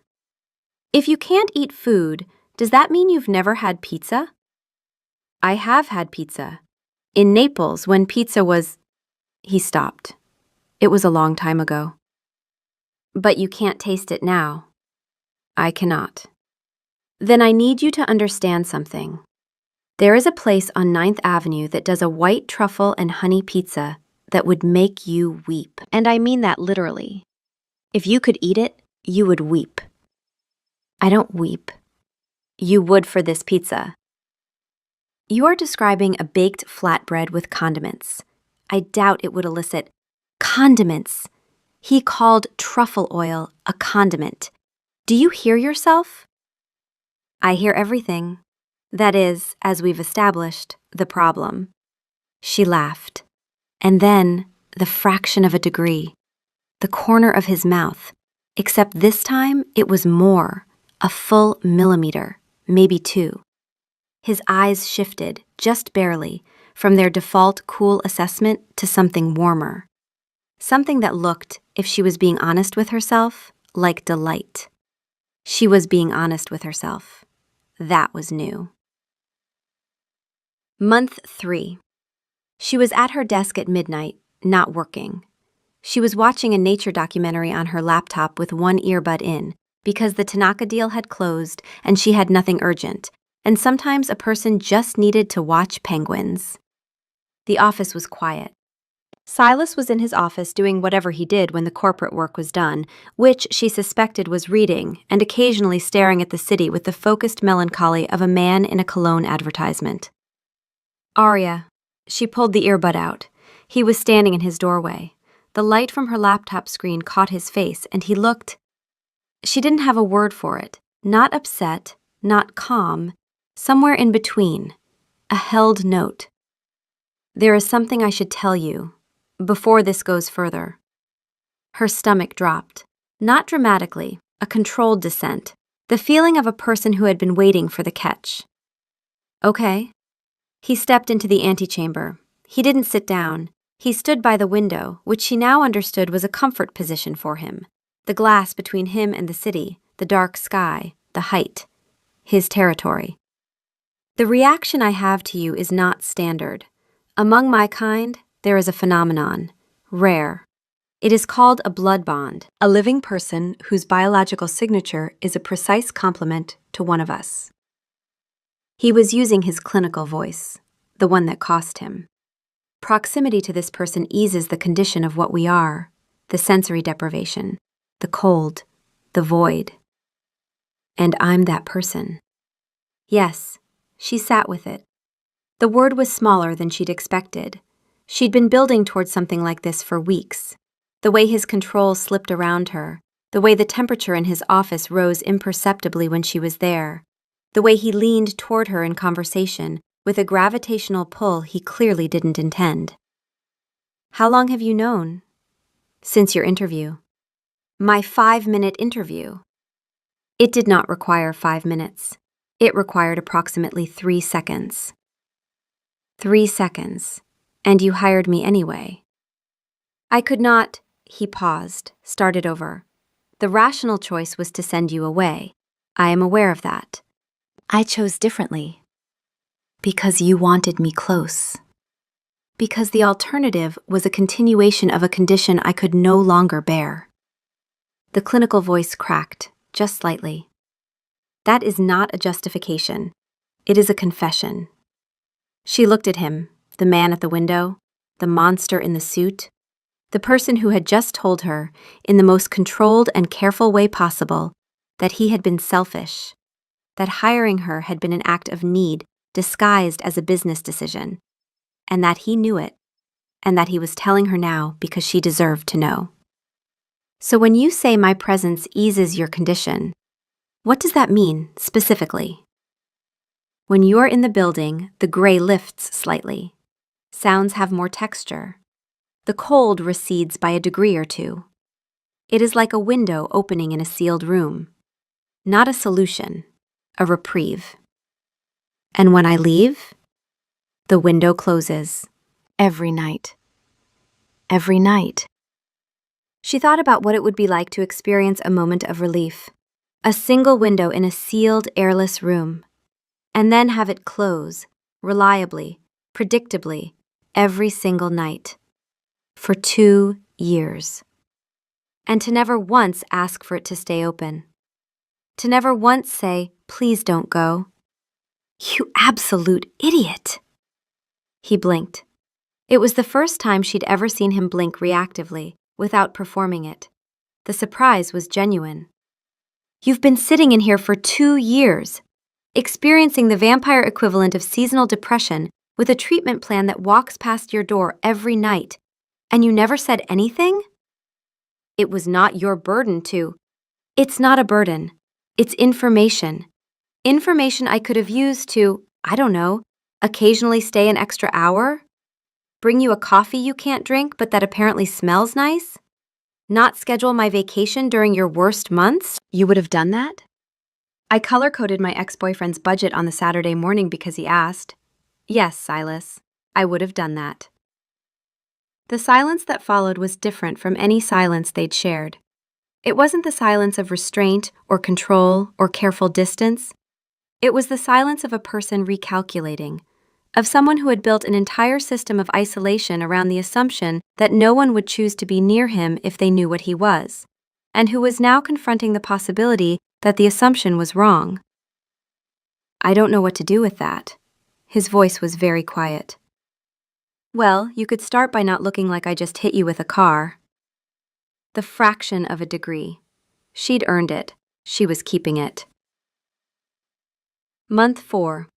"If you can't eat food, does that mean you've never had pizza?" "I have had pizza. In Naples, when pizza was—" He stopped. It was a long time ago. "But you can't taste it now." "I cannot." "Then I need you to understand something. There is a place on 9th Avenue that does a white truffle and honey pizza that would make you weep. And I mean that literally. If you could eat it, you would weep." "I don't weep." "You would for this pizza." "You are describing a baked flatbread with condiments. I doubt it would elicit condiments." He called truffle oil a condiment. "Do you hear yourself?" "I hear everything. That is, as we've established, the problem." She laughed. And then, the fraction of a degree. The corner of his mouth. Except this time, it was more. A full millimeter, maybe 2. His eyes shifted, just barely, from their default cool assessment to something warmer. Something that looked, if she was being honest with herself, like delight. She was being honest with herself. That was new. Month 3. She was at her desk at midnight, not working. She was watching a nature documentary on her laptop with one earbud in, because the Tanaka deal had closed and she had nothing urgent, and sometimes a person just needed to watch penguins. The office was quiet. Silas was in his office doing whatever he did when the corporate work was done, which she suspected was reading and occasionally staring at the city with the focused melancholy of a man in a cologne advertisement. "Arya." She pulled the earbud out. He was standing in his doorway. The light from her laptop screen caught his face, and he looked. She didn't have a word for it. Not upset, not calm, somewhere in between. A held note. "There is something I should tell you, before this goes further." Her stomach dropped. Not dramatically, a controlled descent. The feeling of a person who had been waiting for the catch. "Okay." He stepped into the antechamber. He didn't sit down. He stood by the window, which she now understood was a comfort position for him. The glass between him and the city, the dark sky, the height. His territory. "The reaction I have to you is not standard. Among my kind, there is a phenomenon, rare. It is called a blood bond, a living person whose biological signature is a precise complement to one of us." He was using his clinical voice, the one that cost him. Proximity to this person eases the condition of what we are, the sensory deprivation, the cold, the void. And I'm that person. Yes, she sat with it. The word was smaller than she'd expected. She'd been building towards something like this for weeks. The way his control slipped around her, the way the temperature in his office rose imperceptibly when she was there, the way he leaned toward her in conversation with a gravitational pull he clearly didn't intend. "How long have you known?" "Since your interview." "My 5-minute interview." It did not require 5 minutes. It required approximately 3 seconds. 3 seconds. And you hired me anyway. "I could not—" He paused, started over. "The rational choice was to send you away. I am aware of that. I chose differently. Because you wanted me close. Because the alternative was a continuation of a condition I could no longer bear." The clinical voice cracked, just slightly. "That is not a justification. It is a confession. She looked at him, the man at the window, the monster in the suit, the person who had just told her, in the most controlled and careful way possible, that he had been selfish, that hiring her had been an act of need disguised as a business decision, and that he knew it, and that he was telling her now because she deserved to know. So when you say my presence eases your condition, what does that mean specifically? When you're in the building, the gray lifts slightly. Sounds have more texture. The cold recedes by a degree or two. It is like a window opening in a sealed room. Not a solution, a reprieve. And when I leave, the window closes. Every night. Every night. She thought about what it would be like to experience a moment of relief. A single window in a sealed, airless room. And then have it close, reliably, predictably, every single night. For 2 years. And to never once ask for it to stay open. To never once say, please don't go. You absolute idiot! He blinked. It was the first time she'd ever seen him blink reactively, without performing it. The surprise was genuine. You've been sitting in here for 2 years, experiencing the vampire equivalent of seasonal depression with a treatment plan that walks past your door every night, and you never said anything? It was not your burden to. It's not a burden. It's information. Information I could have used to, I don't know, occasionally stay an extra hour? Bring you a coffee you can't drink but that apparently smells nice? Not schedule my vacation during your worst months? You would have done that? I color-coded my ex-boyfriend's budget on the Saturday morning because he asked. Yes, Silas, I would have done that. The silence that followed was different from any silence they'd shared. It wasn't the silence of restraint or control or careful distance. It was the silence of a person recalculating, of someone who had built an entire system of isolation around the assumption that no one would choose to be near him if they knew what he was, and who was now confronting the possibility that the assumption was wrong. I don't know what to do with that. His voice was very quiet. Well, you could start by not looking like I just hit you with a car. The fraction of a degree. She'd earned it. She was keeping it. Month 4.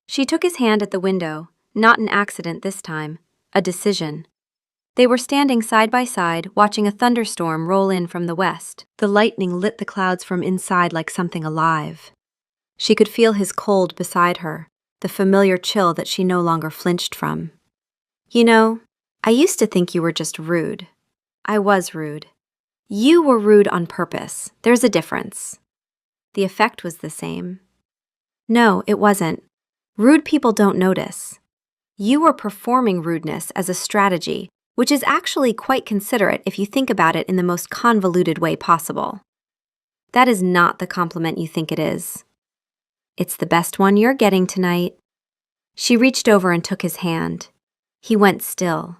She took his hand at the window, not an accident this time, a decision. They were standing side by side, watching a thunderstorm roll in from the west. The lightning lit the clouds from inside like something alive. She could feel his cold beside her, the familiar chill that she no longer flinched from. You know, I used to think you were just rude. I was rude. You were rude on purpose. There's a difference. The effect was the same. No, it wasn't. Rude people don't notice. You were performing rudeness as a strategy, which is actually quite considerate if you think about it in the most convoluted way possible. That is not the compliment you think it is. It's the best one you're getting tonight. She reached over and took his hand. He went still.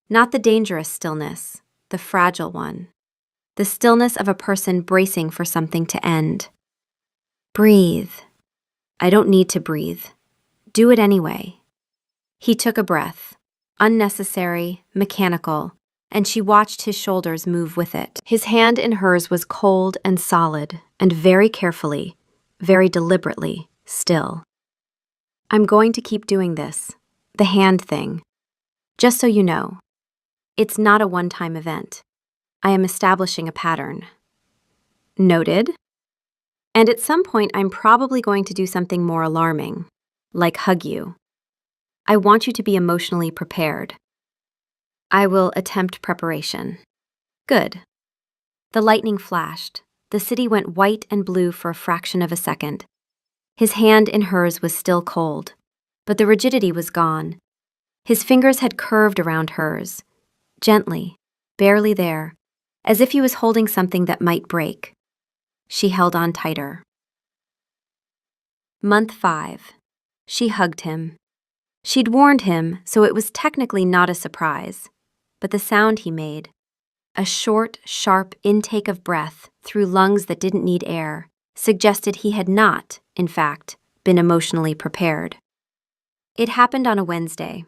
Not the dangerous stillness, the fragile one. The stillness of a person bracing for something to end. Breathe. I don't need to breathe. Do it anyway. He took a breath, unnecessary, mechanical, and she watched his shoulders move with it. His hand in hers was cold and solid, and very carefully, very deliberately, still. I'm going to keep doing this, the hand thing. Just so you know, it's not a one-time event. I am establishing a pattern. Noted? And at some point, I'm probably going to do something more alarming, like hug you. I want you to be emotionally prepared. I will attempt preparation. Good. The lightning flashed. The city went white and blue for a fraction of a second. His hand in hers was still cold, but the rigidity was gone. His fingers had curved around hers, gently, barely there, as if he was holding something that might break. She held on tighter. Month 5. She hugged him. She'd warned him, so it was technically not a surprise. But the sound he made, a short, sharp intake of breath through lungs that didn't need air, suggested he had not, in fact, been emotionally prepared. It happened on a Wednesday.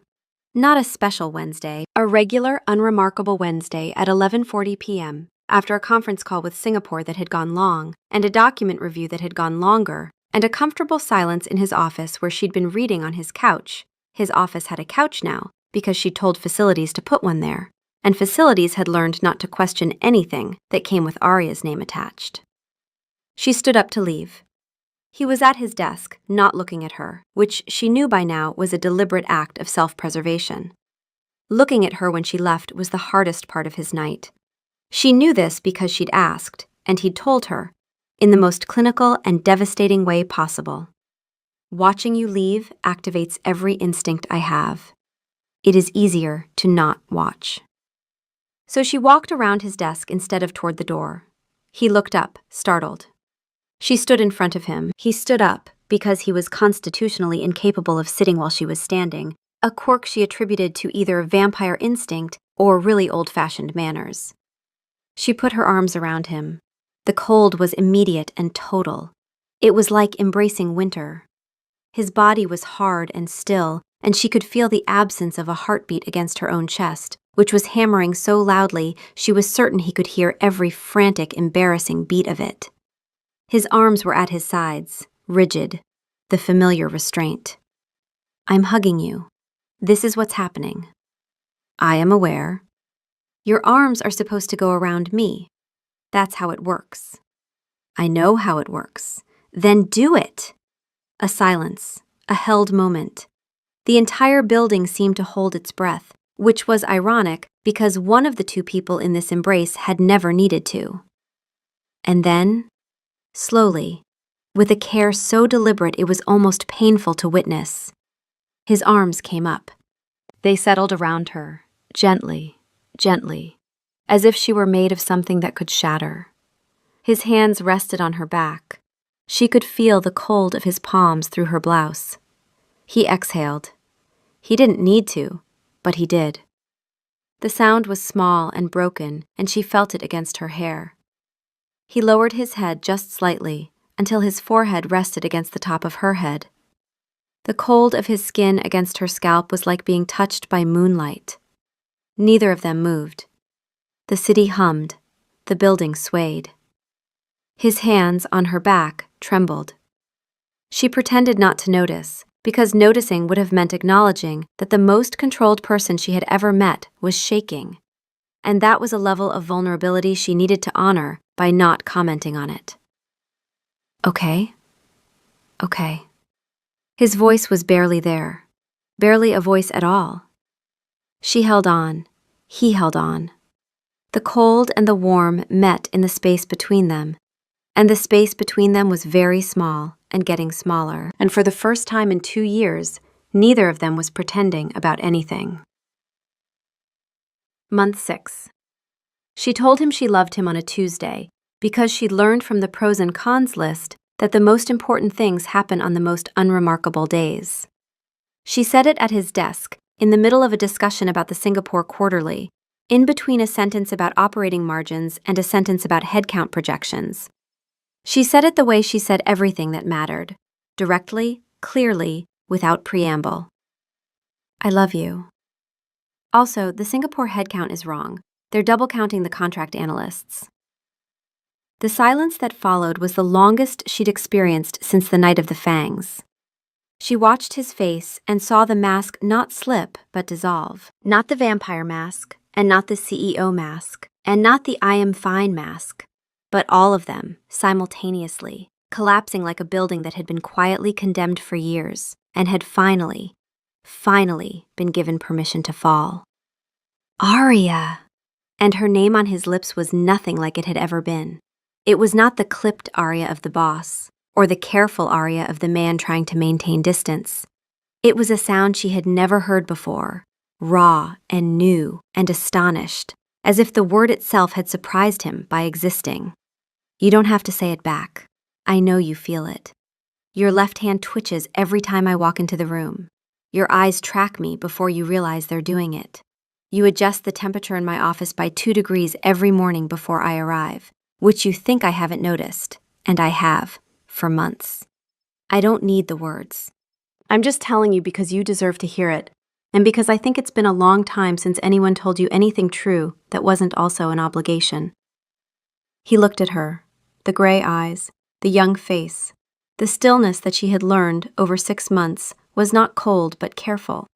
Not a special Wednesday, a regular, unremarkable Wednesday at 11:40 p.m., after a conference call with Singapore that had gone long, and a document review that had gone longer, and a comfortable silence in his office where she'd been reading on his couch. His office had a couch now, because she'd told Facilities to put one there, and Facilities had learned not to question anything that came with Arya's name attached. She stood up to leave. He was at his desk, not looking at her, which she knew by now was a deliberate act of self-preservation. Looking at her when she left was the hardest part of his night. She knew this because she'd asked, and he'd told her, in the most clinical and devastating way possible. Watching you leave activates every instinct I have. It is easier to not watch. So she walked around his desk instead of toward the door. He looked up, startled. She stood in front of him. He stood up because he was constitutionally incapable of sitting while she was standing, a quirk she attributed to either vampire instinct or really old-fashioned manners. She put her arms around him. The cold was immediate and total. It was like embracing winter. His body was hard and still, and she could feel the absence of a heartbeat against her own chest, which was hammering so loudly she was certain he could hear every frantic, embarrassing beat of it. His arms were at his sides, rigid, the familiar restraint. I'm hugging you. This is what's happening. I am aware. Your arms are supposed to go around me. That's how it works. I know how it works. Then do it. A silence, a held moment. The entire building seemed to hold its breath, which was ironic because one of the two people in this embrace had never needed to. And then, slowly, with a care so deliberate it was almost painful to witness, his arms came up. They settled around her, gently, gently, as if she were made of something that could shatter. His hands rested on her back. She could feel the cold of his palms through her blouse. He exhaled. He didn't need to, but he did. The sound was small and broken, and she felt it against her hair. He lowered his head just slightly, until his forehead rested against the top of her head. The cold of his skin against her scalp was like being touched by moonlight. Neither of them moved. The city hummed. The building swayed. His hands on her back trembled. She pretended not to notice, because noticing would have meant acknowledging that the most controlled person she had ever met was shaking. And that was a level of vulnerability she needed to honor by not commenting on it. Okay. Okay. His voice was barely there, barely a voice at all. She held on. He held on. The cold and the warm met in the space between them, and the space between them was very small and getting smaller, and for the first time in 2 years, neither of them was pretending about anything. Month 6. She told him she loved him on a Tuesday because she'd learned from the pros and cons list that the most important things happen on the most unremarkable days. She said it at his desk, in the middle of a discussion about the Singapore Quarterly, in between a sentence about operating margins and a sentence about headcount projections. She said it the way she said everything that mattered, directly, clearly, without preamble. I love you. Also, the Singapore headcount is wrong. They're double-counting the contract analysts. The silence that followed was the longest she'd experienced since the night of the fangs. She watched his face and saw the mask not slip but dissolve. Not the vampire mask, and not the CEO mask, and not the I am fine mask, but all of them, simultaneously, collapsing like a building that had been quietly condemned for years and had finally been given permission to fall. Arya! And her name on his lips was nothing like it had ever been. It was not the clipped Arya of the boss, or the careful Arya of the man trying to maintain distance. It was a sound she had never heard before, raw and new and astonished, as if the word itself had surprised him by existing. You don't have to say it back. I know you feel it. Your left hand twitches every time I walk into the room. Your eyes track me before you realize they're doing it. You adjust the temperature in my office by 2 degrees every morning before I arrive, which you think I haven't noticed, and I have, for months. I don't need the words. I'm just telling you because you deserve to hear it, and because I think it's been a long time since anyone told you anything true that wasn't also an obligation. He looked at her, the gray eyes, the young face. The stillness that she had learned over 6 months was not cold but careful,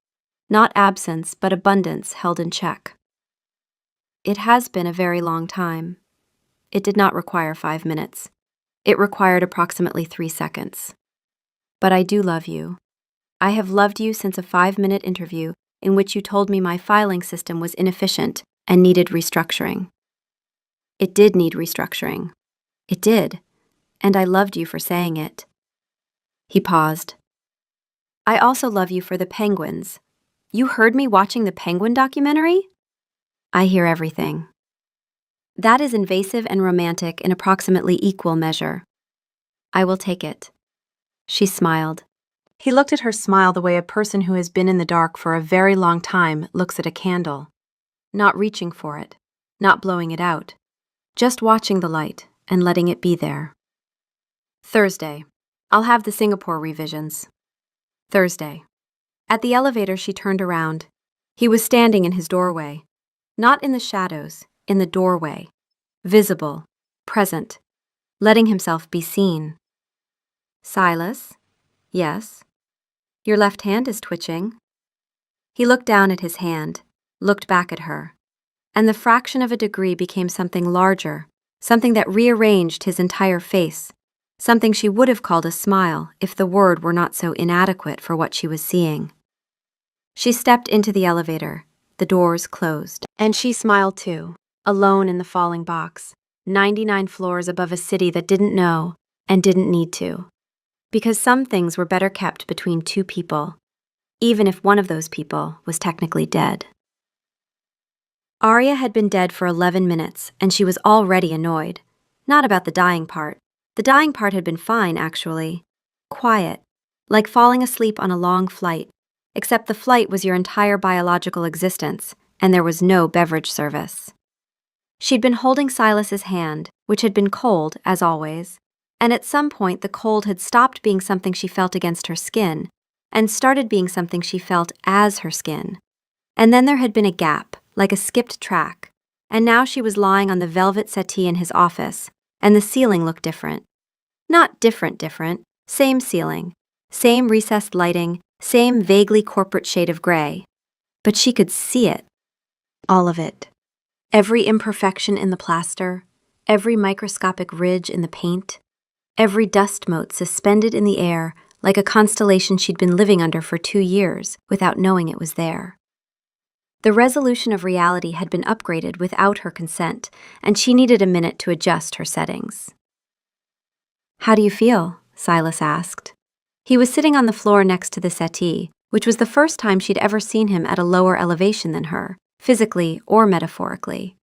not absence but abundance held in check. It has been a very long time. It did not require 5 minutes. It required approximately 3 seconds. But I do love you. I have loved you since a 5-minute interview in which you told me my filing system was inefficient and needed restructuring. It did need restructuring. It did. And I loved you for saying it. He paused. I also love you for the penguins. You heard me watching the penguin documentary? I hear everything. That is invasive and romantic in approximately equal measure. I will take it. She smiled. He looked at her smile the way a person who has been in the dark for a very long time looks at a candle. Not reaching for it, not blowing it out, just watching the light and letting it be there. Thursday. I'll have the Singapore revisions. Thursday. At the elevator, she turned around. He was standing in his doorway. Not in the shadows, in the doorway. Visible, present, letting himself be seen. Silas? Yes. Your left hand is twitching. He looked down at his hand, looked back at her, and the fraction of a degree became something larger, something that rearranged his entire face, something she would have called a smile if the word were not so inadequate for what she was seeing. She stepped into the elevator, the doors closed, and she smiled too, alone in the falling box, 99 floors above a city that didn't know and didn't need to. Because some things were better kept between two people, even if one of those people was technically dead. Arya had been dead for 11 minutes, and she was already annoyed. Not about the dying part. The dying part had been fine, actually. Quiet, like falling asleep on a long flight, except the flight was your entire biological existence, and there was no beverage service. She'd been holding Silas's hand, which had been cold, as always, and at some point the cold had stopped being something she felt against her skin and started being something she felt as her skin. And then there had been a gap, like a skipped track, and now she was lying on the velvet settee in his office, and the ceiling looked different. Not different, same ceiling, same recessed lighting, same vaguely corporate shade of gray. But she could see it. All of it. Every imperfection in the plaster, every microscopic ridge in the paint, every dust mote suspended in the air like a constellation she'd been living under for 2 years without knowing it was there. The resolution of reality had been upgraded without her consent, and she needed a minute to adjust her settings. How do you feel? Silas asked. He was sitting on the floor next to the settee, which was the first time she'd ever seen him at a lower elevation than her, physically or metaphorically.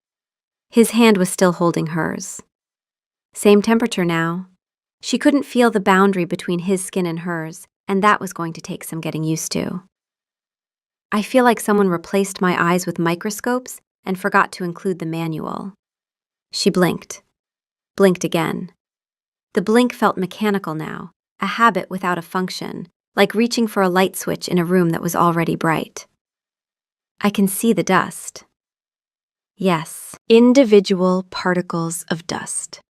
His hand was still holding hers. Same temperature now. She couldn't feel the boundary between his skin and hers, and that was going to take some getting used to. I feel like someone replaced my eyes with microscopes and forgot to include the manual. She blinked. Blinked again. The blink felt mechanical now, a habit without a function, like reaching for a light switch in a room that was already bright. I can see the dust. Yes, individual particles of dust.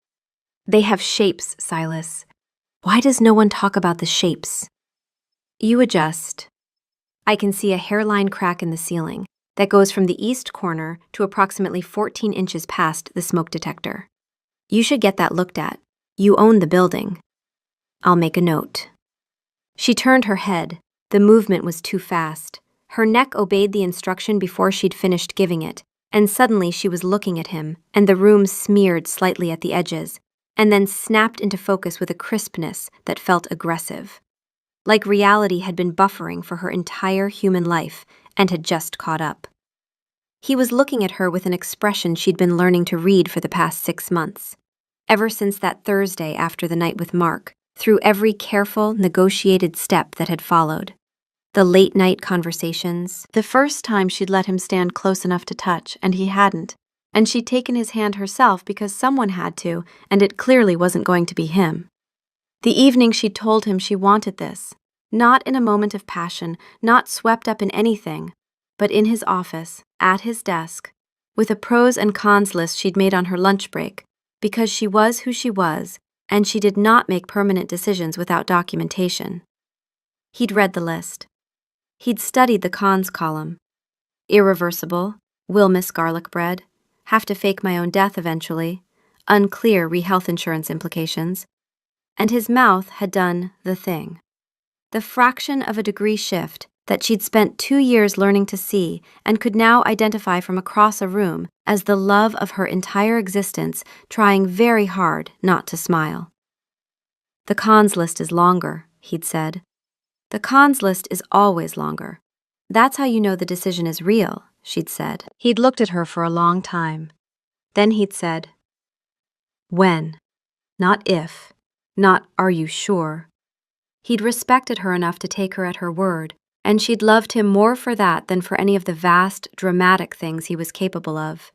They have shapes, Silas. Why does no one talk about the shapes? You adjust. I can see a hairline crack in the ceiling that goes from the east corner to approximately 14 inches past the smoke detector. You should get that looked at. You own the building. I'll make a note. She turned her head. The movement was too fast. Her neck obeyed the instruction before she'd finished giving it, and suddenly she was looking at him, and the room smeared slightly at the edges, and then snapped into focus with a crispness that felt aggressive. Like reality had been buffering for her entire human life and had just caught up. He was looking at her with an expression she'd been learning to read for the past 6 months. Ever since that Thursday after the night with Mark, through every careful, negotiated step that had followed. The late-night conversations, the first time she'd let him stand close enough to touch, and he hadn't, and she'd taken his hand herself because someone had to, and it clearly wasn't going to be him. The evening she'd told him she wanted this, not in a moment of passion, not swept up in anything, but in his office, at his desk, with a pros and cons list she'd made on her lunch break, because she was who she was, and she did not make permanent decisions without documentation. He'd read the list. He'd studied the cons column. Irreversible, will miss garlic bread, have to fake my own death eventually, unclear re-health insurance implications, and his mouth had done the thing. The fraction of a degree shift that she'd spent 2 years learning to see and could now identify from across a room as the love of her entire existence, trying very hard not to smile. The cons list is longer, he'd said. The cons list is always longer. That's how you know the decision is real, she'd said. He'd looked at her for a long time. Then he'd said, when, not if, not are you sure. He'd respected her enough to take her at her word, and she'd loved him more for that than for any of the vast, dramatic things he was capable of.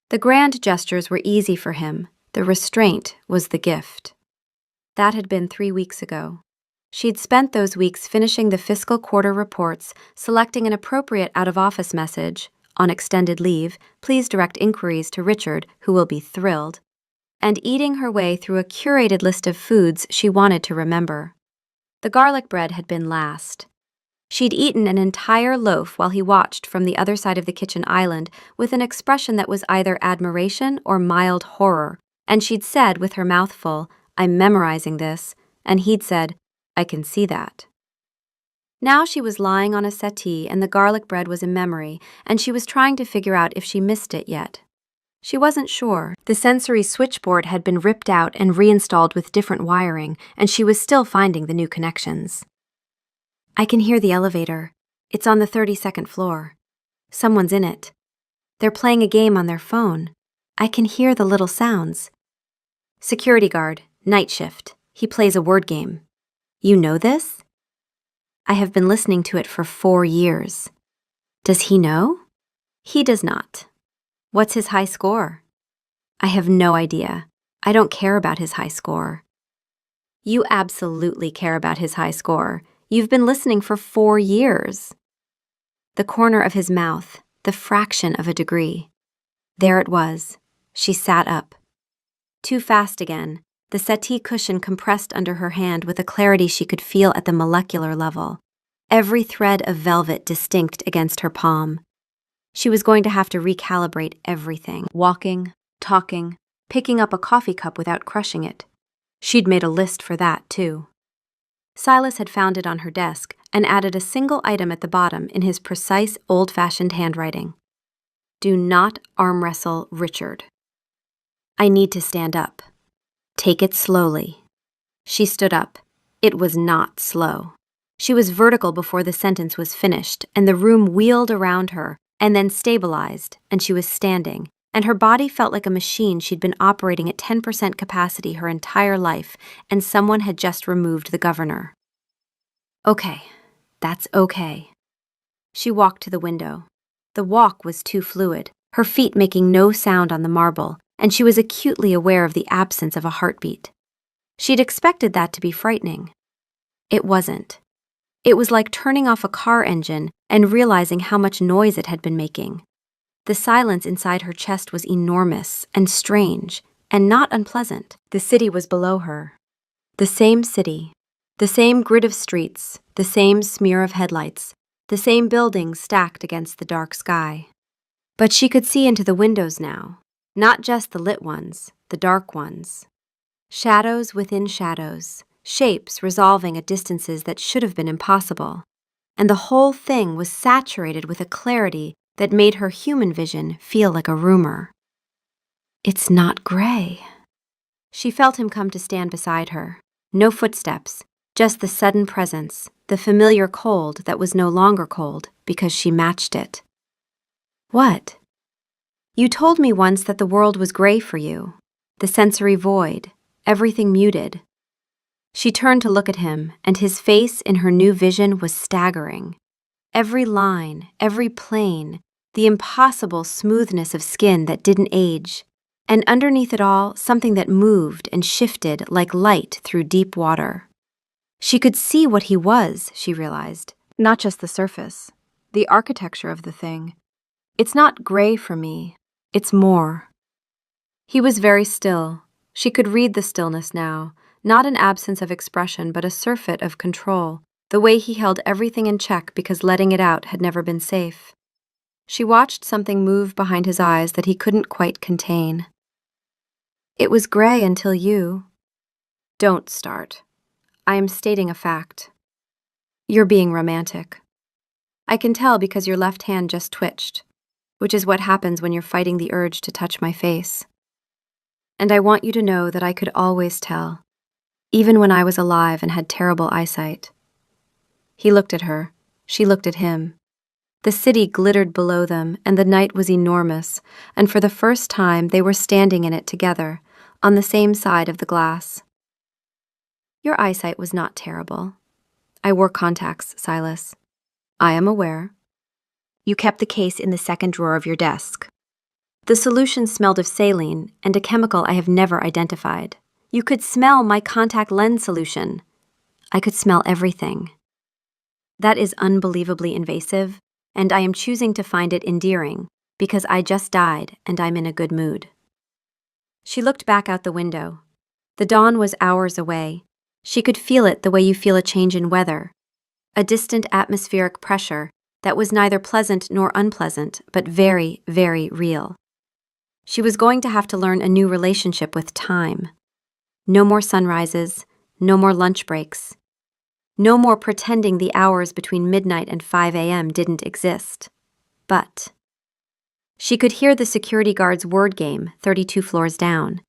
The grand gestures were easy for him. The restraint was the gift. That had been 3 weeks ago. She'd spent those weeks finishing the fiscal quarter reports, selecting an appropriate out-of-office message, on extended leave, please direct inquiries to Richard, who will be thrilled, and eating her way through a curated list of foods she wanted to remember. The garlic bread had been last. She'd eaten an entire loaf while he watched from the other side of the kitchen island with an expression that was either admiration or mild horror, and she'd said with her mouth full, I'm memorizing this, and he'd said, I can see that. Now she was lying on a settee and the garlic bread was in memory, and she was trying to figure out if she missed it yet. She wasn't sure. The sensory switchboard had been ripped out and reinstalled with different wiring, and she was still finding the new connections. I can hear the elevator. It's on the 32nd floor. Someone's in it. They're playing a game on their phone. I can hear the little sounds. Security guard, night shift. He plays a word game. You know this? I have been listening to it for 4 years. Does he know? He does not. What's his high score? I have no idea. I don't care about his high score. You absolutely care about his high score. You've been listening for 4 years. The corner of his mouth, the fraction of a degree. There it was. She sat up. Too fast again. The settee cushion compressed under her hand with a clarity she could feel at the molecular level. Every thread of velvet distinct against her palm. She was going to have to recalibrate everything. Walking, talking, picking up a coffee cup without crushing it. She'd made a list for that, too. Silas had found it on her desk and added a single item at the bottom in his precise, old-fashioned handwriting. Do not arm wrestle Richard. I need to stand up. Take it slowly. She stood up. It was not slow. She was vertical before the sentence was finished, and the room wheeled around her, and then stabilized, and she was standing, and her body felt like a machine she'd been operating at 10% capacity her entire life, and someone had just removed the governor. Okay, that's okay. She walked to the window. The walk was too fluid, her feet making no sound on the marble, and she was acutely aware of the absence of a heartbeat. She'd expected that to be frightening. It wasn't. It was like turning off a car engine and realizing how much noise it had been making. The silence inside her chest was enormous and strange and not unpleasant. The city was below her. The same city. The same grid of streets, the same smear of headlights, the same buildings stacked against the dark sky. But she could see into the windows now. Not just the lit ones, the dark ones. Shadows within shadows, shapes resolving at distances that should have been impossible. And the whole thing was saturated with a clarity that made her human vision feel like a rumor. It's not gray. She felt him come to stand beside her. No footsteps, just the sudden presence, the familiar cold that was no longer cold because she matched it. What? You told me once that the world was gray for you, the sensory void, everything muted. She turned to look at him, and his face in her new vision was staggering. Every line, every plane, the impossible smoothness of skin that didn't age, And underneath it all, something that moved and shifted like light through deep water. She could see what he was, she realized, not just the surface, the architecture of the thing. It's not gray for me, it's more. He was very still. She could read the stillness now, not an absence of expression, but a surfeit of control, the way he held everything in check because letting it out had never been safe. She watched something move behind his eyes that he couldn't quite contain. It was gray until you. Don't start. I am stating a fact. You're being romantic. I can tell because your left hand just twitched, which is what happens when you're fighting the urge to touch my face. And I want you to know that I could always tell, even when I was alive and had terrible eyesight. He looked at her. She looked at him. The city glittered below them, and the night was enormous, and for the first time they were standing in it together, on the same side of the glass. Your eyesight was not terrible. I wore contacts, Silas. I am aware. You kept the case in the second drawer of your desk. The solution smelled of saline and a chemical I have never identified. You could smell my contact lens solution. I could smell everything. That is unbelievably invasive, and I am choosing to find it endearing because I just died and I'm in a good mood. She looked back out the window. The dawn was hours away. She could feel it the way you feel a change in weather, a distant atmospheric pressure that was neither pleasant nor unpleasant, but very, very real. She was going to have to learn a new relationship with time. No more sunrises, no more lunch breaks. No more pretending the hours between midnight and 5 a.m. didn't exist. But she could hear the security guard's word game 32 floors down.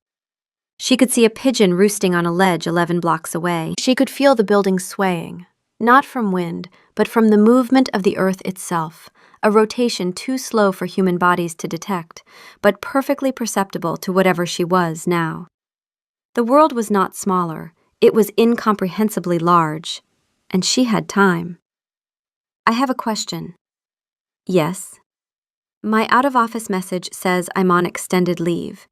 She could see a pigeon roosting on a ledge 11 blocks away. She could feel the building swaying, not from wind, but from the movement of the earth itself, a rotation too slow for human bodies to detect, but perfectly perceptible to whatever she was now. The world was not smaller, it was incomprehensibly large, and she had time. I have a question. Yes. My out-of-office message says I'm on extended leave.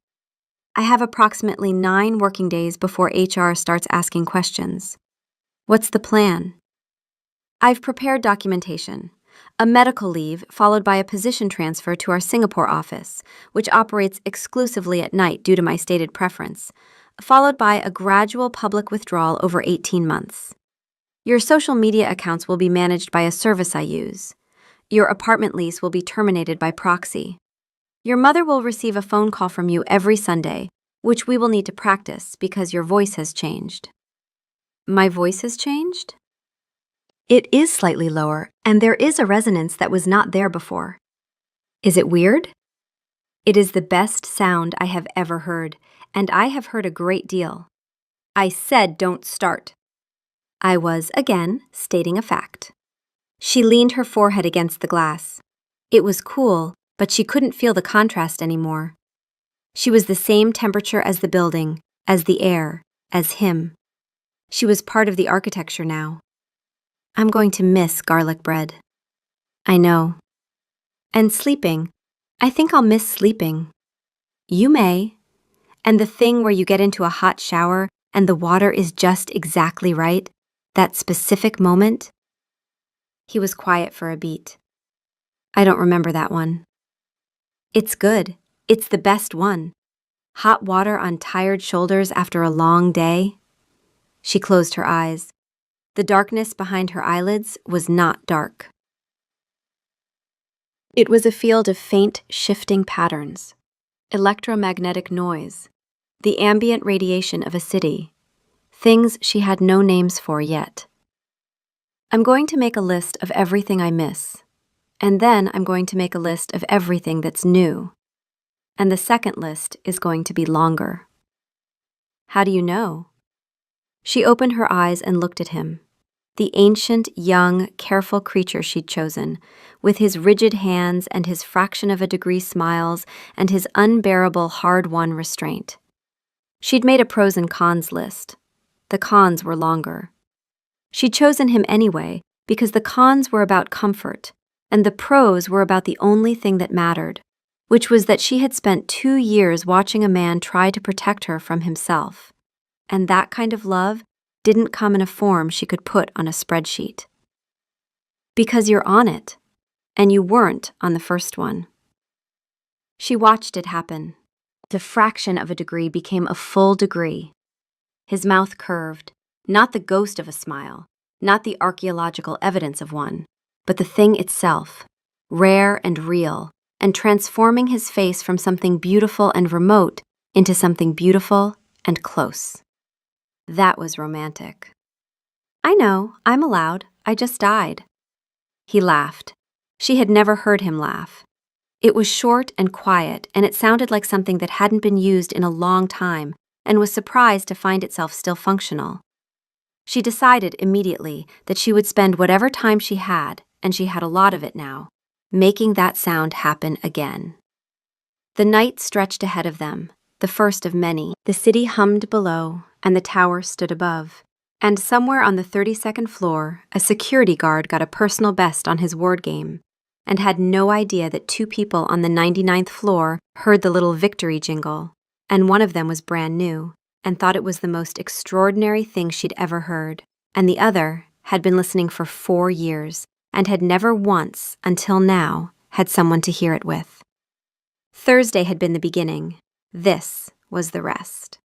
I have approximately 9 working days before HR starts asking questions. What's the plan? I've prepared documentation. A medical leave followed by a position transfer to our Singapore office, which operates exclusively at night due to my stated preference, followed by a gradual public withdrawal over 18 months. Your social media accounts will be managed by a service I use. Your apartment lease will be terminated by proxy. Your mother will receive a phone call from you every Sunday, which we will need to practice because your voice has changed. My voice has changed? It is slightly lower, and there is a resonance that was not there before. Is it weird? It is the best sound I have ever heard, and I have heard a great deal. I said don't start. I was, again, stating a fact. She leaned her forehead against the glass. It was cool, but she couldn't feel the contrast anymore. She was the same temperature as the building, as the air, as him. She was part of the architecture now. I'm going to miss garlic bread. I know. And sleeping. I think I'll miss sleeping. You may. And the thing where you get into a hot shower and the water is just exactly right, that specific moment. He was quiet for a beat. I don't remember that one. It's good. It's the best one. Hot water on tired shoulders after a long day. She closed her eyes. The darkness behind her eyelids was not dark. It was a field of faint, shifting patterns, electromagnetic noise, the ambient radiation of a city, things she had no names for yet. I'm going to make a list of everything I miss, and then I'm going to make a list of everything that's new. And the second list is going to be longer. How do you know? She opened her eyes and looked at him. The ancient, young, careful creature she'd chosen, with his rigid hands and his fraction of a degree smiles and his unbearable, hard-won restraint. She'd made a pros and cons list. The cons were longer. She'd chosen him anyway because the cons were about comfort, and the pros were about the only thing that mattered, which was that she had spent 2 years watching a man try to protect her from himself, and that kind of love didn't come in a form she could put on a spreadsheet. Because you're on it, and you weren't on the first one. She watched it happen. The fraction of a degree became a full degree. His mouth curved, not the ghost of a smile, not the archaeological evidence of one, but the thing itself, rare and real, and transforming his face from something beautiful and remote into something beautiful and close. That was romantic. I know, I'm allowed. I just died. He laughed. She had never heard him laugh. It was short and quiet, and it sounded like something that hadn't been used in a long time and was surprised to find itself still functional. She decided immediately that she would spend whatever time she had, and she had a lot of it now, making that sound happen again. The night stretched ahead of them, the first of many. The city hummed below, and the tower stood above. And somewhere on the 32nd floor, a security guard got a personal best on his word game, and had no idea that 2 people on the 99th floor heard the little victory jingle, and one of them was brand new, and thought it was the most extraordinary thing she'd ever heard, and the other had been listening for 4 years, and had never once, until now, had someone to hear it with. Thursday had been the beginning. This was the rest.